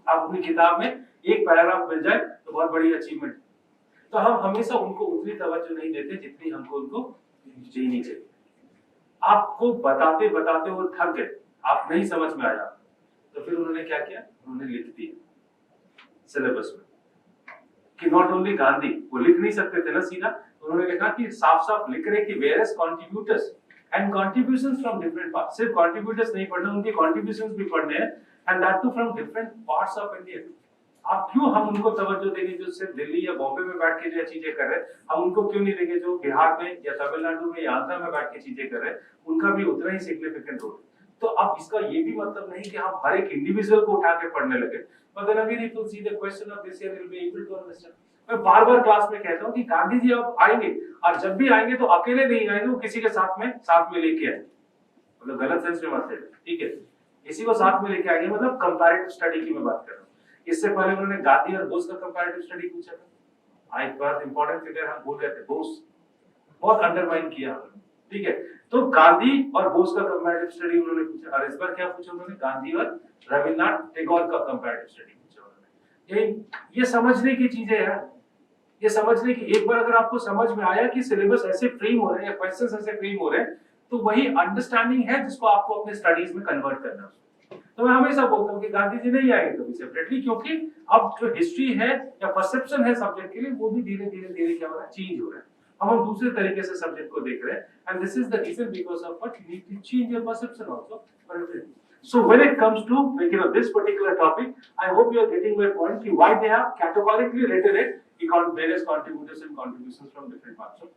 आप अपनी किताब में एक पैराग्राफ मिल जाए तो बहुत बड़ी अचीवमेंट। तो हम हमेशा उनको उतनी तवज्जो नहीं देते जितनी हमको उनको देनी चाहिए। आपको बताते बताते वो थक गए, आप नहीं समझ में आया, तो फिर उन्होंने क्या किया, उन्होंने लिख दिया सिलेबस में कि नॉट ओनली गांधी, वो लिख नहीं सकते थे ना सीधा, उन्होंने लिखा कि साफ साफ लिख रहे कि various contributors and contributions from different parts. सिर्फ कंट्रीब्यूटर्स नहीं पढ़ने, उनके कंट्रीब्यूशंस भी पढ़ने हैं, and that too from different parts of India. आप क्यों हम उनको तवज्जो देंगे जो सिर्फ दिल्ली या बॉम्बे में बैठ के जो चीजें कर रहे हैं, हम उनको क्यों नहीं देंगे जो बिहार में या तमिलनाडु में या आंध्र में बैठ के चीजें कर रहे हैं, उनका भी उतना ही सिग्निफिकेंट रोल है। तो अब इसका ये भी मतलब नहीं कि हम हर एक इंडिविजुअल को उठा के पढ़ने लगे, but then again if you see the question of this year will be able to understand। मैं बार-बार क्लास में कहता हूँ कि गांधी जी अब आएंगे, और जब भी आएंगे तो अकेले नहीं आएंगे, वो किसी के साथ में लेके आएंगे, मतलब गलत सेंस में मत लेना, ठीक है, किसी को साथ में लेके आएंगे, मतलब कंपैरेटिव स्टडी की मैं बात कर रहा हूँ। इससे पहले उन्होंने गांधी और बोस का कंपैरेटिव स्टडी पूछा था, एक बार इंपॉर्टेंट फिगर हम भूल गए थे, बोस बहुत अंडरमाइन किया हमने, ठीक है। तो गांधी और बोस का कंपैरेटिव स्टडी उन्होंने पूछा, और इस बार क्या पूछा उन्होंने, गांधी और रविन्द्रनाथ टैगोर का कंपैरेटिव स्टडी पूछा उन्होंने। ये समझने की चीजें हैं, ये समझने की, एक बार अगर आपको समझ में आया कि सिलेबस ऐसे फ्रेम हो रहे हैं या क्वेश्चंस ऐसे फ्रेम हो रहे हैं, तो वही अंडरस्टैंडिंग है जिसको आपको अपने स्टडीज में कन्वर्ट करना है। तो मैं हमेशा बोलता हूँ कि गांधी जी नहीं आएंगे कभी सेपरेटली, क्योंकि अब जो हिस्ट्री है या परसेप्शन है सब्जेक्ट के लिए, वो भी धीरे धीरे क्या हो रहा है, चेंज हो रहा है। हम दूसरे तरीके से सब्जेक्ट को देख रहे हैं, and this is the reason because of what you need to change your perception also for everything. So when it comes to this particular topic, I hope you are getting my point कि why they have categorically written it, various contributors and contributions from different parts of।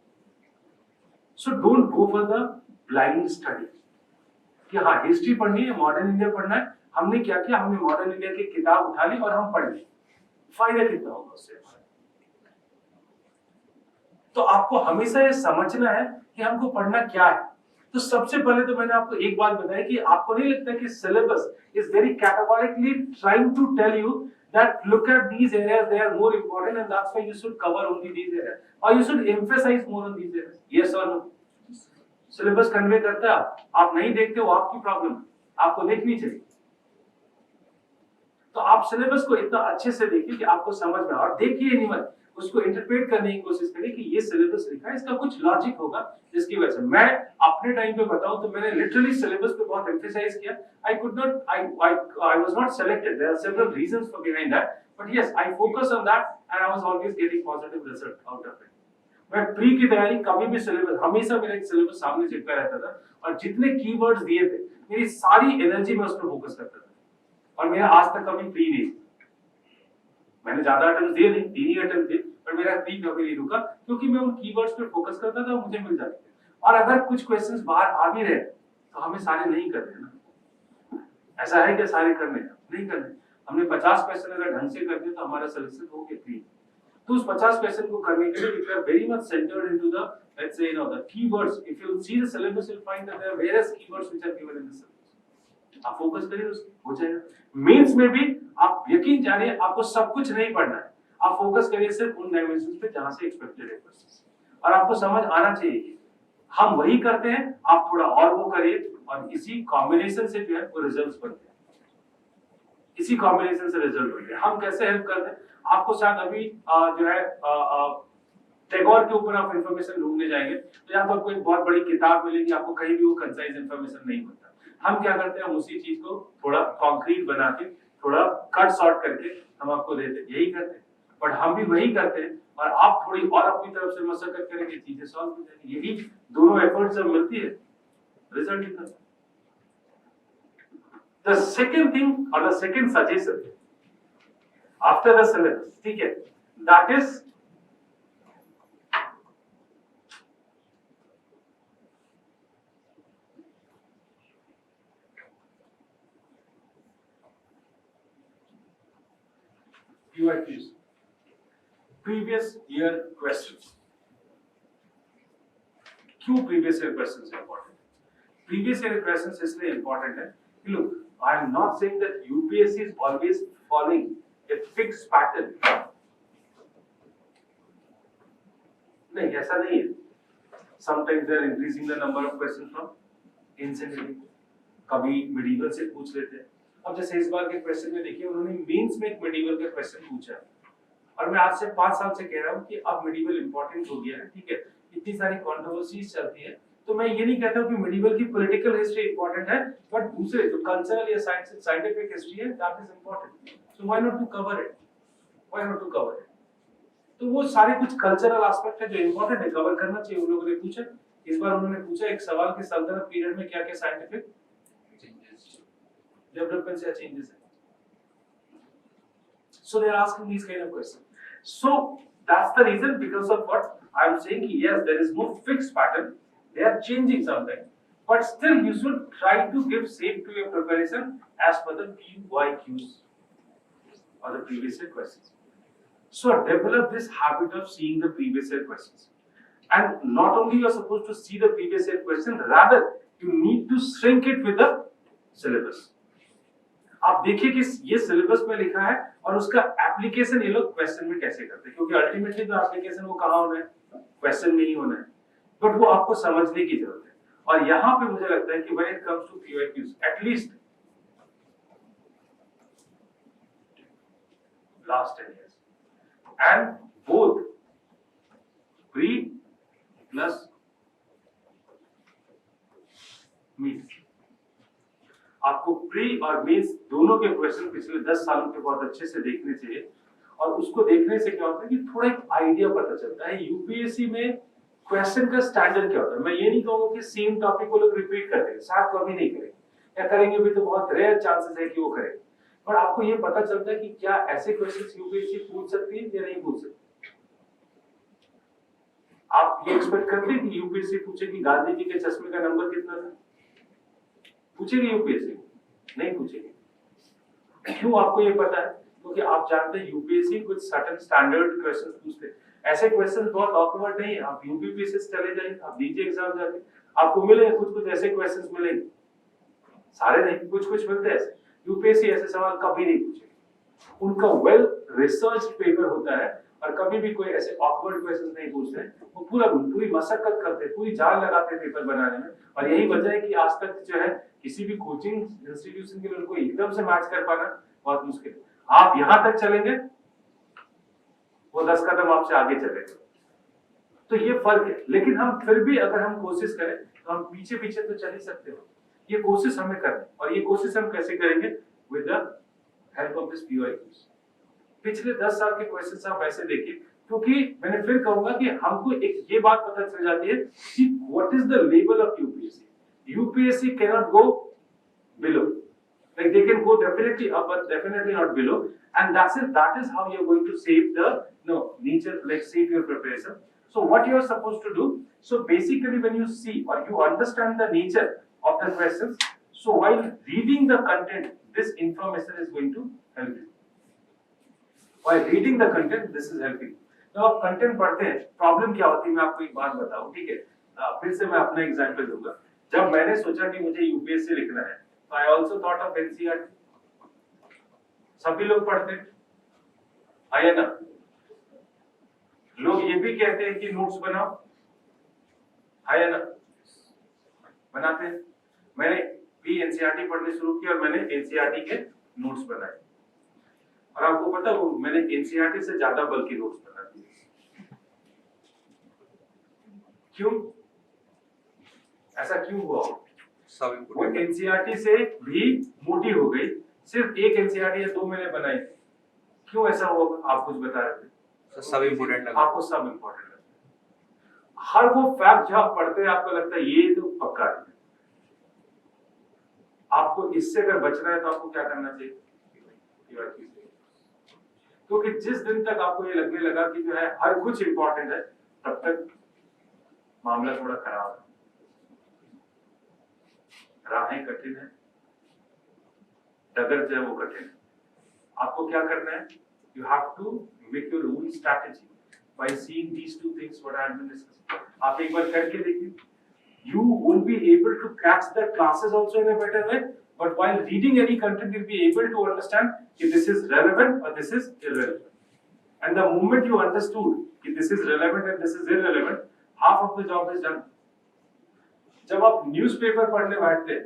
So don't go for the blind study कि हाँ history पढ़नी है, modern India पढ़ना है, हमने क्या किया, हमने मॉडर्न इंडिया की किताब उठा ली और हम पढ़ ली, फायदा कितना होगा उससे। तो आपको हमेशा ये समझना है कि हमको पढ़ना क्या है। तो सबसे पहले तो मैंने आपको एक बात बताई कि आपको नहीं लगता कि syllabus is very categorically trying to tell you that look at these areas, they are more important and that's why you should cover only these areas or you should emphasize more on these areas, yes or no? Syllabus convey करता है, आप नहीं देखते हो, आपकी problem है, आपको देखनी चाहिए। तो आप सिलेबस को इतना अच्छे से देखिए कि आपको समझ में, और देखिए नहीं मत, उसको इंटरप्रेट करने की कोशिश करिए कि ये सिलेबस लिखा है, इसका कुछ लॉजिक होगा जिसकी वजह से। मैं अपने टाइम पे बताऊं तो मैंने लिटरली सिलेबस पे बहुत एम्फसाइज किया। I could not, I was not selected. There are several reasons for behind that, but yes, I focused on that and I was always getting positive result out of it. मैं pre की तैयारी कभी भी syllabus, हमेशा मेरा एक syllabus सामने चिपका रहता था, और जितने कीवर्ड्स दिए थे मेरी सारी एनर्जी में उस पर फोकस करता था, और मेरा आज तक कभी प्री नहीं, मैंने ज्यादा अटेम्प्ट दिए नहीं, 3 ही अटेम्प्ट दिए, पर मेरा प्री कभी नहीं रुका, क्योंकि मैं उन कीवर्ड्स पे फोकस करता था, मुझे मिल जाते थे। और अगर कुछ क्वेश्चंस बाहर आ भी रहे तो हमें सारे नहीं करने ना, ऐसा है कि सारे करने नहीं करने, हमने 50 क्वेश्चन अगर ढंग से कर दिए तो हमारा सिलेक्शन हो गया प्री। तो उस 50 क्वेश्चन को करने के लिए if you are very much centered into the, let's say, the keywords, if you see the syllabus you'll find that there are various keywords which are given in the syllabus, आप focus करिए उस हो जाएगा। Mains में भी आप यकीन जानिए आपको सब कुछ नहीं पढ़ना है, आप फोकस करिए सिर्फ उन डायमेंशंस पे जहां से एक्सपेक्टेड है क्वेश्चंस, और आपको समझ आना चाहिए हम वही करते हैं, आप थोड़ा और वो करिए, और इसी कॉम्बिनेशन से जो है वो रिजल्ट्स बनते हैं, इसी कॉम्बिनेशन से रिजल्ट बनते हैं। हम कैसे हेल्प करते हैं आपको, शायद अभी जो है टैगोर के ऊपर आप इंफॉर्मेशन ढूंढने जाएंगे तो यहाँ तो आपको एक बहुत बड़ी किताब मिलेगी, आपको कहीं भी वो कंसाइज इंफॉर्मेशन नहीं मिलता। हम क्या करते हैं, हम उसी चीज को थोड़ा कॉन्क्रीट बना के, थोड़ा कट शॉर्ट करके हम आपको देते हैं, यही करते हैं। बट हम भी वही करते हैं, और आप थोड़ी और अपनी तरफ से मशक्कत करेंगे, चीजें सॉल्व हो जाएंगी। यही दोनों एफर्ट जब मिलती है रिजल्ट निकलता है। The second thing or the second suggestion after the syllabus, ठीक है, that is PYQs, previous year questions। क्यों previous year questions important? Previous year questions इसलिए important है, look, I am not saying that UPSC is always following a fixed pattern. नहीं, ऐसा नहीं है। Sometimes they are increasing the number of questions from ancient India, कभी medieval से पूछ लेते हैं, अब जैसे इस बार के क्वेश्चन में देखिए उन्होंने मेंस में एक मेडिवल का क्वेश्चन पूछा है और मैं आज से 5 साल से कह रहा हूँ कि अब मेडिवल इंपॉर्टेंट हो गया है, ठीक है, इतनी सारी कंट्रोवर्सीज चलती है, तो मैं ये नहीं कहता हूँ कि मेडिवल की पॉलिटिकल हिस्ट्री इंपॉर्टेंट है, बट दूसरे जो कल्चरल या साइंटिफिक हिस्ट्री है that is important, so why not to cover it, why not to cover it. तो वो सारे कुछ कल्चरल एस्पेक्ट है जो इंपॉर्टेंट है, कवर करना चाहिए। उन लोगों ने पूछा, इस बार उन्होंने पूछा एक सवाल कि सल्तनत पीरियड में क्या क्या साइंटिफिक डेवलपमेंट्स या चेंजेस है, so they are asking these kind of questions. So that's the reason, because of what I am saying, yes, there is no fixed pattern, they are changing something, but still you should try to give shape to your preparation as per the PYQs or the previous year questions. So develop this habit of seeing the previous year questions, and not only you are supposed to see the previous year question, rather you need to shrink it with the syllabus. आप देखिए कि ये syllabus में लिखा है और उसका application ये लोग क्वेश्चन में कैसे करते हैं, क्योंकि अल्टीमेटली जो एप्लीकेशन वो कहाँ होना है, क्वेश्चन में ही होना है, बट वो आपको समझने की जरूरत है। और यहाँ पे मुझे लगता है कि when it comes to PYQs, at least last 10 years and both pre plus means, आपको प्री और मेंस दोनों के क्वेश्चन पिछले 10 सालों के बहुत अच्छे से देखने चाहिए, और उसको देखने से क्या होता है कि थोड़ा एक आइडिया पता चलता है यूपीएससी में क्वेश्चन का स्टैंडर्ड क्या होता है। मैं ये नहीं कहूंगा कि सेम टॉपिक को लोग रिपीट कर देंगे, शायद कभी नहीं करेंगे, या करेंगे भी तो बहुत रेयर चांसेस है कि वो करेंगे, पर आपको ये पता चलता है कि क्या ऐसे क्वेश्चंस यूपीएससी पूछ सकती है या नहीं पूछ सकती। आप ये एक्सपेक्ट करते हैं कि यूपीएससी पूछेगी गांधी जी के चश्मे का नंबर कितना था, पूछेगी यूपीएससी? नहीं पूछेगी। क्यों आपको ये पता है? क्योंकि आप जानते हैं यूपीएससी कुछ सर्टेन स्टैंडर्ड क्वेश्चंस पूछते हैं। ऐसे क्वेश्चंस बहुत ऑकवर्ड नहीं है, आप यूपीपीएससी चले जाइए, आप दीजिए एग्जाम जाके, आपको मिलेंगे कुछ ऐसे क्वेश्चंस मिलेंगे, सारे नहीं, कुछ मिलते हैं ऐसे। यूपीएससी ऐसे सवाल कभी नहीं पूछेगी, उनका वेल रिसर्च पेपर होता है और कभी भी कोई ऐसे ऑकवर्ड क्वेश्चंस नहीं पूछते हैं, वो पूरी मशक्कत करते हैं, पूरी जान लगाते हैं पेपर बनाने में। और यही वजह है कि आज तक जो है किसी भी कोचिंग इंस्टीट्यूशन के लिए उनको एकदम से मैच कर पाना बहुत मुश्किल है। आप यहां तक चलेंगे, वो 10 कदम आपसे आगे चलेंगे, तो ये फर्क है। लेकिन हम फिर भी अगर हम कोशिश करें तो हम पीछे तो चल ही सकते हो। ये कोशिश हमें करनी, और ये कोशिश हम कैसे करेंगे? With the help of this PYQs। पिछले 10 साल के क्वेश्चंस आप ऐसे देखिए, क्योंकि मैंने फिर कहूंगा कि हमको एक ये बात पता चल जाती है कि what is the level of UPSC can not go below, like they can go definitely up but definitely not below, and that is how you are going to save the nature, like save your preparation. So what you are supposed to do, so basically when you see or you understand the nature of the questions, so while reading the content this information is going to help you. While reading the content this is helping. जब आप content पढ़ते हैं problem क्या होती है, मैं आपको एक बात बताऊं, ठीक है, फिर से मैं अपना एग्जांपल दूंगा। जब मैंने सोचा कि मुझे यूपीएससी लिखना है, तो I also thought of NCERT. सभी लोग पढ़ते हैं, है ना? लोग ये भी कहते हैं कि नोट्स बनाओ, है ना? बनाते हैं। मैंने भी एनसीईआरटी पढ़नी शुरू की और मैंने एनसीईआरटी के नोट्स बनाए, और आपको पता है वो मैंने एनसीईआरटी से ज्यादा बल्कि नोट्स बना दिए। क्यों ऐसा क्यों हुआ? वो एनसीईआरटी से भी मोटी हो गई, सिर्फ एक एनसीईआरटी या 2 मैंने बनाई। क्यों ऐसा हुआ? आप कुछ बता रहे थे। तो सब इम्पोर्टेंट लगा, आपको सब इम्पोर्टेंट लगता है। हर वो फैक्ट जो आप पढ़ते हैं आपको लगता है ये तो पक्का है। आपको इससे अगर बचना है तो आपको क्या करना चाहिए? क्योंकि जिस दिन तक आपको ये लगने लगा कि जो है हर कुछ इंपॉर्टेंट है, तब तक मामला थोड़ा खराब है, राहें कठिन है, डगर जो है वो कठिन है। आपको क्या करना है? You have to make your own strategy by seeing these two things what I have been discussing. आप एक बार करके देखिए, you won't be able to catch the classes also in a better way, but while reading any content you'll be able to understand if this is relevant or this is irrelevant. And the moment you understood if this is relevant and this is irrelevant, half of the job is done. जब आप newspaper पढ़ने बैठते हैं,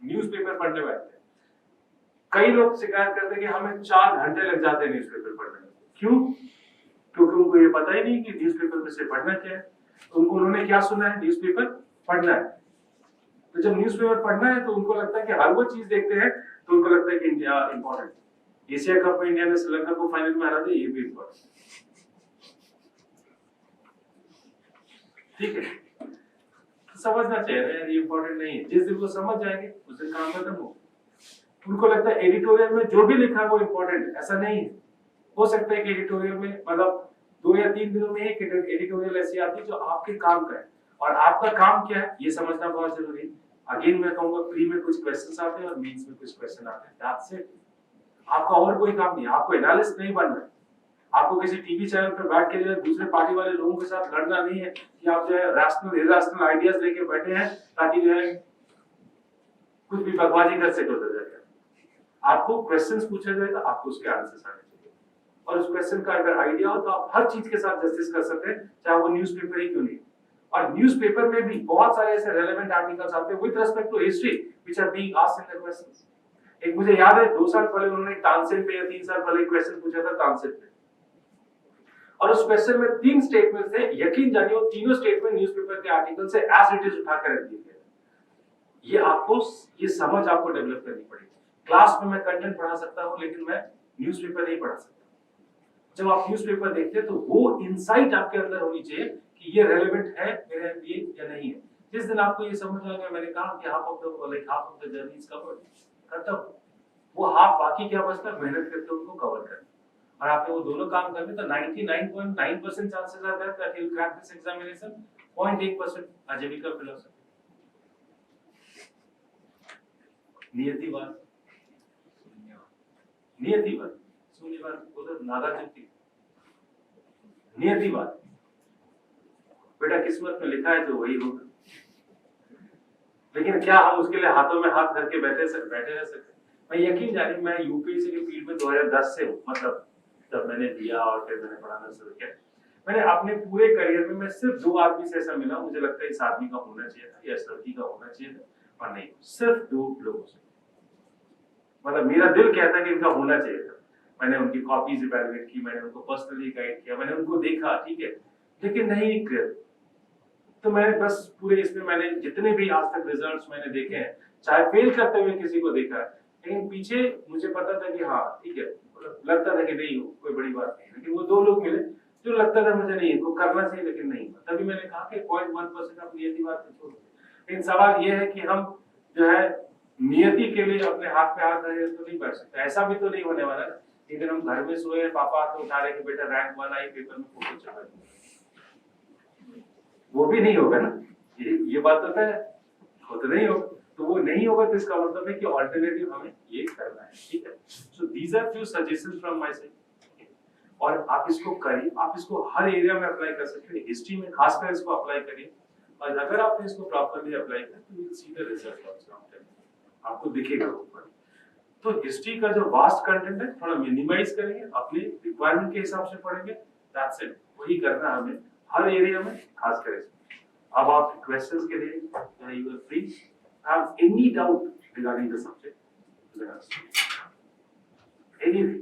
newspaper पढ़ने बैठते हैं, कई लोग शिकायत करते हैं कि हमें 4 घंटे लग जाते हैं न्यूज़पेपर पढ़ने में। क्यों? क्योंकि उनको ये पता ही नहीं कि न्यूज़पेपर में से पढ़ना क्या है। उन्होंने क्या सुना है, न्यूज़पेपर पढ़ना है। तो जब न्यूज़पेपर पढ़ना है तो उनको लगता है कि हर वो चीज देखते हैं तो उनको लगता है कि इंडिया इंपॉर्टेंट, एशिया कप में इंडिया ने श्रीलंका को फाइनल में हरा दिया, ये भी इंपॉर्टेंट। ठीक है, तो समझना चाहिए यार, ये इंपॉर्टेंट नहीं है। जिस दिन वो समझ जाएंगे उस दिन काम खत्म हो। उनको लगता है एडिटोरियल में जो भी लिखा है वो इंपॉर्टेंट है, ऐसा नहीं है। हो सकता है कि एडिटोरियल में मतलब 2 या 3 दिनों में एक एडिटोरियल ऐसी आती है जो आपके काम का है, और आपका काम क्या है ये समझना बहुत जरूरी है। अगेन मैं कहूंगा, प्री में कुछ क्वेश्चंस आते हैं और मेंस में कुछ क्वेश्चन आते हैं, दैट्स इट। आपका और कोई काम नहीं है, आपको एनालिस्ट नहीं बनना है, आपको किसी टीवी चैनल पर बैठ के जो है दूसरे पार्टी वाले लोगों के साथ लड़ना नहीं है कि आप जो है रैशनल इरैशनल आइडियाज लेके बैठे हैं ताकि जो है कुछ भी बकवासी कर सके उधर जाकर। आपको क्वेश्चंस पूछा जाएगा, आपको उसके आंसर्स आने चाहिए, और उस क्वेश्चन का अगर आइडिया हो तो आप हर चीज के साथ जस्टिस कर सकते हैं, चाहे वो न्यूज़पेपर ही क्यों नहीं। और न्यूज़पेपर में भी बहुत सारे ऐसे रेलेवेंट आर्टिकल्स आते हैं with respect to history which are being asked in the questions. एक मुझे याद है 2 साल पहले उन्होंने तानसेन पे या 3 साल पहले क्वेश्चन पूछा था तानसेन पे, और उस क्वेश्चन में 3 स्टेटमेंट थे। यकीन जानिए वो तीनों स्टेटमेंट न्यूज़पेपर के आर्टिकल से एज इट इज उठा कर रख दिए गए। ये आपको ये समझ आपको डेवलप करनी पड़ेगी। क्लास में मैं कंटेंट पढ़ा सकता हूं लेकिन मैं न्यूज़पेपर नहीं पढ़ा सकता। जब आप न्यूज़पेपर देखते हैं तो वो इनसाइट आपके अंदर होनी चाहिए कि ये रेलेवेंट है मेरे लिए या नहीं है। जिस दिन आपको ये समझ आ गया, मैंने कहा कि half of the journey is covered, खत्म। वो हाफ बाकी क्या बचता है, मेहनत करके उनको कवर करना। और आपने वो दोनों काम कर लिए तो 99.9% chances are there that you will crack this examination, 0.1% आजीविका फिलोसफी। नियतिवाद, नियतिवाद, शून्यवाद, उधर नागार्जुन की नियतिवाद, बेटा किस्मत में लिखा है जो वही होगा। लेकिन क्या हम उसके लिए हाथों में हाथ धर के बैठे रह सकते? मैं यकीन जानिए, मैं यूपीएससी के फील्ड में 2010 से हूँ, मतलब जब मैंने दिया और फिर मैंने पढ़ाना शुरू किया। मैंने अपने पूरे करियर में मैं सिर्फ 2 आदमी से ऐसा मिला, मुझे लगता है इस आदमी का होना चाहिए था या इस लड़की का होना चाहिए था, और नहीं, सिर्फ 2 लोगों से। मतलब मेरा दिल कहता है कि इनका होना चाहिए था। मैंने उनकी कॉपीज इवैल्यूएट की, मैंने उनको पर्सनली गाइड किया, मैंने उनको देखा, ठीक है, लेकिन नहीं क्लियर। तो मैंने बस पूरे इसमें मैंने जितने भी आज तक रिजल्ट्स मैंने देखे हैं, चाहे फेल करते हुए किसी को देखा है, लेकिन पीछे मुझे पता था कि हाँ ठीक है, लगता था कि नहीं हो कोई बड़ी बात नहीं। लेकिन वो 2 लोग मिले जो लगता था मुझे नहीं इनको करना चाहिए लेकिन नहीं। तभी मैंने कहा कि 0.1% आप नियति बात छोड़ दो। लेकिन सवाल ये है कि हम जो है नियति के लिए अपने हाथ पे हाथ रखे तो नहीं बैठ सकते। ऐसा भी तो नहीं होने वाला ना एक दिन हम घर में सोए, पापा हाथ उठा रहे कि बेटा रैंक 1 आई, पेपर में फोटो चढ़ा, वो भी नहीं होगा ना। ये बात तो है, वो तो नहीं होगा। तो वो नहीं होगा तो इसका मतलब है कि ऑल्टरनेटिव हमें ये करना है, ठीक है। So these are few suggestions from my side, और आप इसको करिए, आप इसको हर एरिया में अप्लाई कर सकते हैं, हिस्ट्री में खासकर इसको अप्लाई करिए। और अगर आपने इसको प्रॉपर्ली अप्लाई किया तो you will see the result of आपको दिखेगा ऊपर। तो हिस्ट्री का जो वास्ट कंटेंट है थोड़ा मिनिमाइज करेंगे, अपने रिक्वायरमेंट के हिसाब से पढ़ेंगे, दैट्स इट। वही करना है हमें हर एरिया में, खास कर इसमें। अब आप क्वेश्चंस के लिए you are free, have any doubt regarding the subject, anything.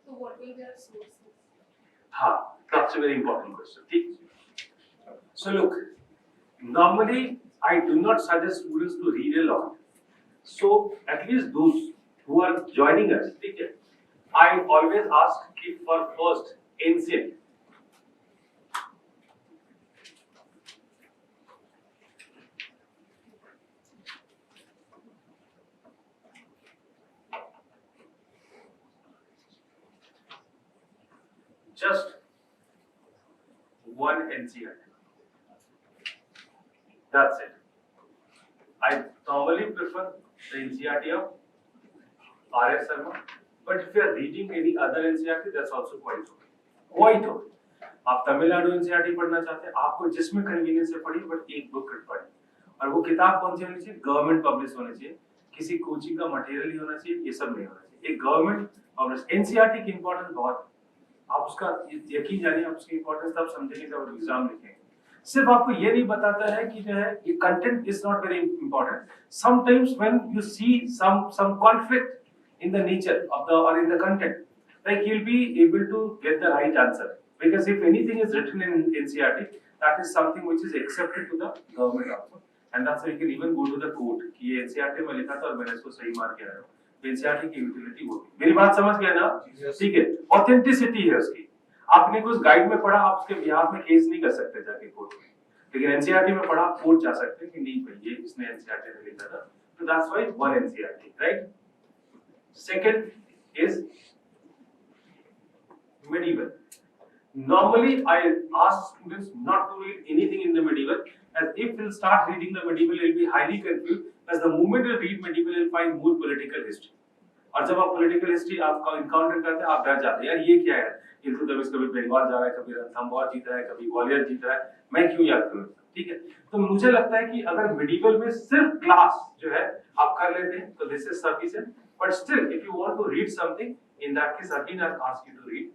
So what will be our sources? हाँ, that's a very important question. ठीक. So look, normally I do not suggest students to read a lot. So at least those who are joining us, ठीक है, I always ask कि for first ancient. Just one NCERT. That's it. I normally prefer the NCERT of R.S. Sharma, but if you are reading any other NCERT, that's also quite okay. Quite okay. आप Tamil Nadu NCERT पढ़ना चाहते हैं, आपको जिसमें convenience से पढ़िए, but एक book पढ़िए। और वो किताब कौन सी होनी चाहिए? गवर्नमेंट पब्लिश होनी चाहिए, किसी कोचिंग का मटेरियल ही होना चाहिए, ये सब नहीं होना चाहिए। एक गवर्नमेंट पब्लिश NCERT की इंपॉर्टेंस बहुत, आप उसका यकीन जानिए, आप उसकी इंपॉर्टेंस तब समझेंगे जब एग्जाम लिखेंगे। सिर्फ आपको ये नहीं बताता है कि जो है ये content is not very important. Sometimes when you see some conflict in the nature of the or in the content, like you'll be able to get the right answer, because if anything is written in NCERT, that is something which is accepted to the government also, and that's why you can even go to the court कि ये NCERT में लिखा था और मैंने इसको सही mark किया है. NCERT की यूटिलिटी होगी. मेरी बात समझ गए ना? ठीक है. ऑथेंटिसिटी है उसकी. आपने कुछ गाइड में पढ़ा, आप उसके बिहाफ में केस नहीं कर सकते जाके कोर्ट में, लेकिन एनसीईआरटी में पढ़ा कोर्ट जा सकते हैं कि नहीं भाई ये इसने एनसीईआरटी में लिखा था, तो that's why one NCERT, right. Second is medieval. Normally I ask students not to read anything in the medieval, as if they'll start reading the medieval they'll be highly confused, as the moment you read medieval you'll find more political history. और जब आप political history आपका encounter करते हैं आप डर जाते हैं, यार ये क्या है, इल्तुतमिश कभी बंगाल जा रहा है, कभी रणथंभौर जीत रहा है, कभी ग्वालियर जीत रहा है, मैं क्यों याद करूं. ठीक है, तो मुझे लगता है कि अगर मिडिवल में सिर्फ क्लास जो है आप कर लेते हैं तो this is sufficient, but still if you want to read something in that case again I ask you to read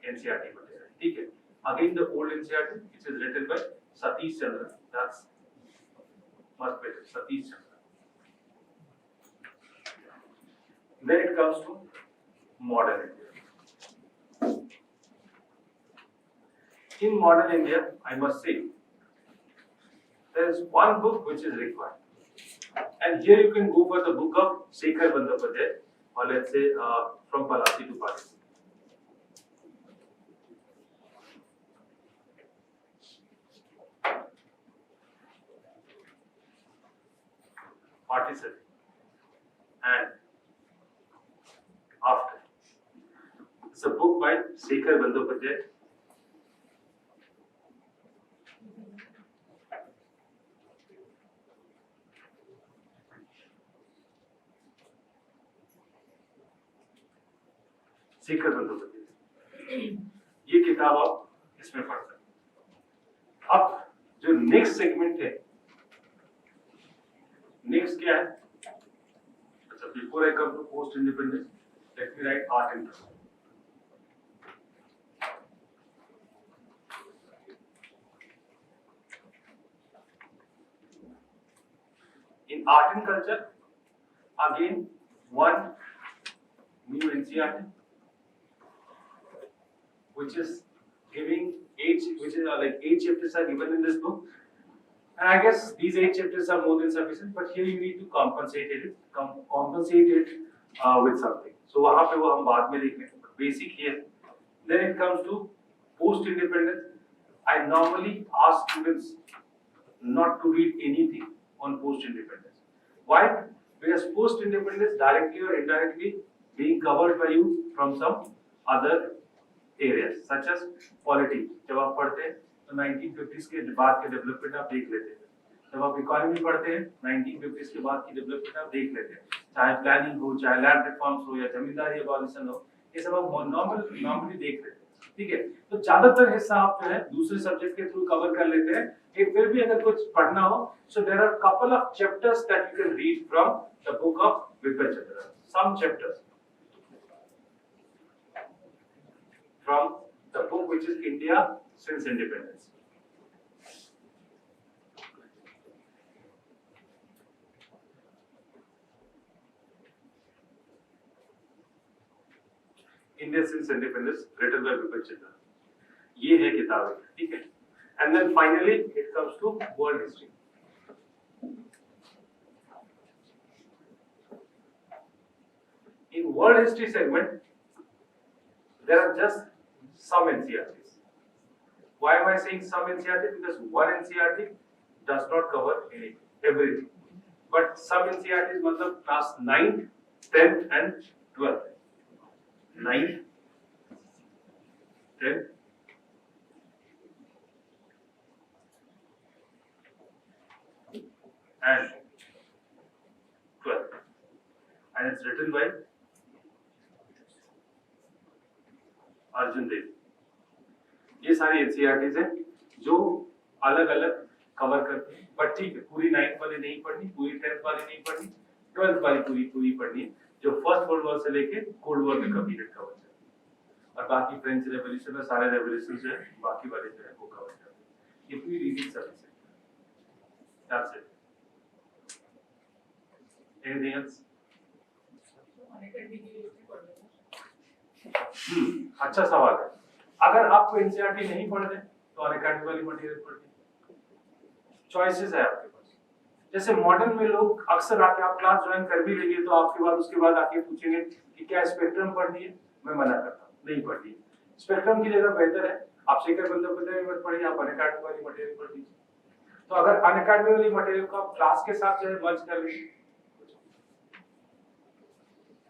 NCERT material. ठीक है, again the old NCERT which is written by Satish Chandra, that's much better, Satish Chandra. Then it comes to modern India. In modern India, I must say, there is one book which is required, and here you can go for the book of Shekhar Bandyopadhyay, or let's say from Palasi to Palasi. Partition and after. It's a book by Shekhar Bandyopadhyay. Shekhar Bandopadhyay, ये किताब आप इसमें पढ़ सकते हैं. अब जो next segment है, नेक्स्ट क्या है? अच्छा, before I come to post independence, let me write art and culture. In art and culture, again one new NCERT, which is giving like 8 chapters are given in this book, and I guess these 8 chapters are more than sufficient. But here you need to compensate it with something. So वहाँ पे वो हम बाद में देखेंगे. Basic here. Then it comes to post independence. I normally ask students not to read anything on post independence. Why? Because post independence directly or indirectly being covered by you from some other areas such as polity. जब आप पढ़ते हैं तो 1950s के बाद के development आप देख लेते हैं. जब आप इकोनॉमी पढ़ते हैं 1950s के बाद की डेवलपमेंट आप देख लेते हैं, चाहे प्लानिंग हो, चाहे लैंड रिफॉर्म्स हो, या जमींदारी अबॉलिशन हो, ये सब आप नॉर्मली देख लेते हैं. ठीक है, तो ज्यादातर हिस्सा आप जो है दूसरे सब्जेक्ट के थ्रू कवर कर लेते हैं. एक फिर भी अगर कुछ पढ़ना हो, so there are couple of chapters that you can read from the book of Vipin Chandra. Some chapters from the book which is India since independence. India since independence, written by Piyush Yadav. ये है किताब, ठीक है. And then finally it comes to world history. In world history segment, there are just some NCERTs. Why am I saying some NCERT? Because one NCERT does not cover everything. But some NCERTs मतलब class 9th, 10th and 12th. 9th, 10th, and 12th. And it's written by Arjun देव. ये सारी NCERTs हैं जो अलग अलग cover करते हैं, but ठीक है, पूरी 9th वाली नहीं पढ़नी, पूरी 10th वाली नहीं पढ़नी, 12th वाली पूरी पढ़नी है, जो फर्स्ट वर्ल्ड वॉर से लेके कोल्ड वॉर का पीरियड कवर है. और बाकी फ्रेंच रेवोल्यूशन में सारे रेवोल्यूशन जो है बाकी वाले जो है वो कवर करते हैं. if we read it sufficiently. That's it. Anything else? अच्छा सवाल है. अगर आपको एनसीईआरटी नहीं पढ़ते तो अनअकैडमी वाली मटेरियल पढ़िए. चॉइसेस है आपके पास. जैसे मॉडर्न में लोग अक्सर आके आप क्लास ज्वाइन कर भी लेंगे तो आपके बाद उसके बाद आके पूछेंगे कि क्या स्पेक्ट्रम पढ़नी है. मैं मना करता हूँ, नहीं पढ़नी. स्पेक्ट्रम की जगह बेहतर है आप शेखर बंदोपाध्याय मत पढ़िए, आप अनअकैडमी वाली मटेरियल पढ़ लीजिए. तो अगर अनअकैडमी वाली मटेरियल को आप क्लास के साथ जो है मर्ज कर लीजिए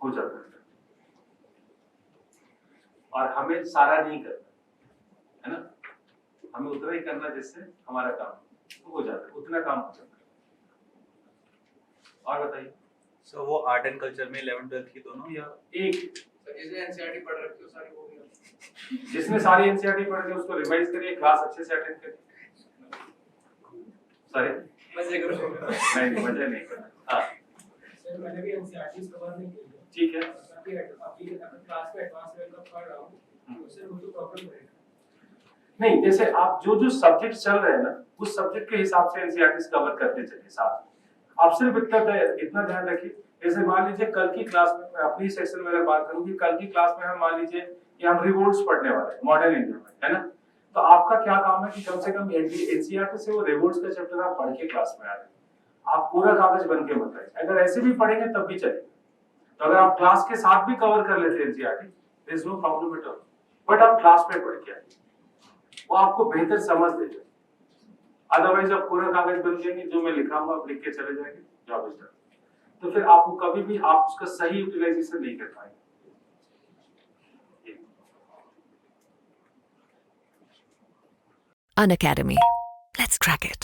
हो जाता है. और हमें सारा नहीं करना है ना, हमें उतना ही करना जिससे हमारा काम हो जाता है, उतना काम हो जाता है. और बताइए. सो वो आर्ट एंड कल्चर में 11th 12th की दोनों या एक जिसने एनसीईआरटी पढ़ रखी हो सारी वो भी. जिसने सारी एनसीईआरटी पढ़ के उसको रिवाइज करिए, क्लास अच्छे से अटेंड करिए. सॉरी मजे करो. नहीं मजे नहीं करना. हाँ सर मैंने भी एनसीईआरटी कवर नहीं की. ठीक है. अभी क्लास में एडवांस लेवल का पढ़ रहा हूँ उससे मुझे प्रॉब्लम रहेगा. नहीं, जैसे आप जो जो सब्जेक्ट चल रहे हैं ना उस सब्जेक्ट के हिसाब से एनसीईआरटी कवर करते चलिए साथ. आप सिर्फ इतना ध्यान रखिए. जैसे मान लीजिए कल की क्लास में, मैं अपनी सेक्शन में अगर बात करूँ कि कल की क्लास में हम मान लीजिए कि हम रिवोल्ट्स पढ़ने वाले हैं मॉडर्न इंडिया में, है ना. तो आपका क्या काम है कि कम से कम एनसीईआरटी से वो रिवोल्ट्स का चैप्टर आप पढ़ के क्लास में आ रहे हैं. आप पूरा कागज बन के मत आइए. अगर ऐसे भी पढ़ेंगे तब भी चलेगा. तो अगर आप क्लास के साथ भी कवर कर लेते हैं NCERT, there is no problem at all. But आप क्लास में पढ़ के आइए, वो आपको बेहतर समझ देगा. अदरवाइज आप पूरा कागज बन जाएंगे, जो मैं लिखा हूँ आप लिख के चले जाएंगे जॉब स्टार्ट. तो फिर आपको कभी भी आप उसका सही यूटिलाइजेशन नहीं कर पाएंगे. Unacademy. Let's crack it.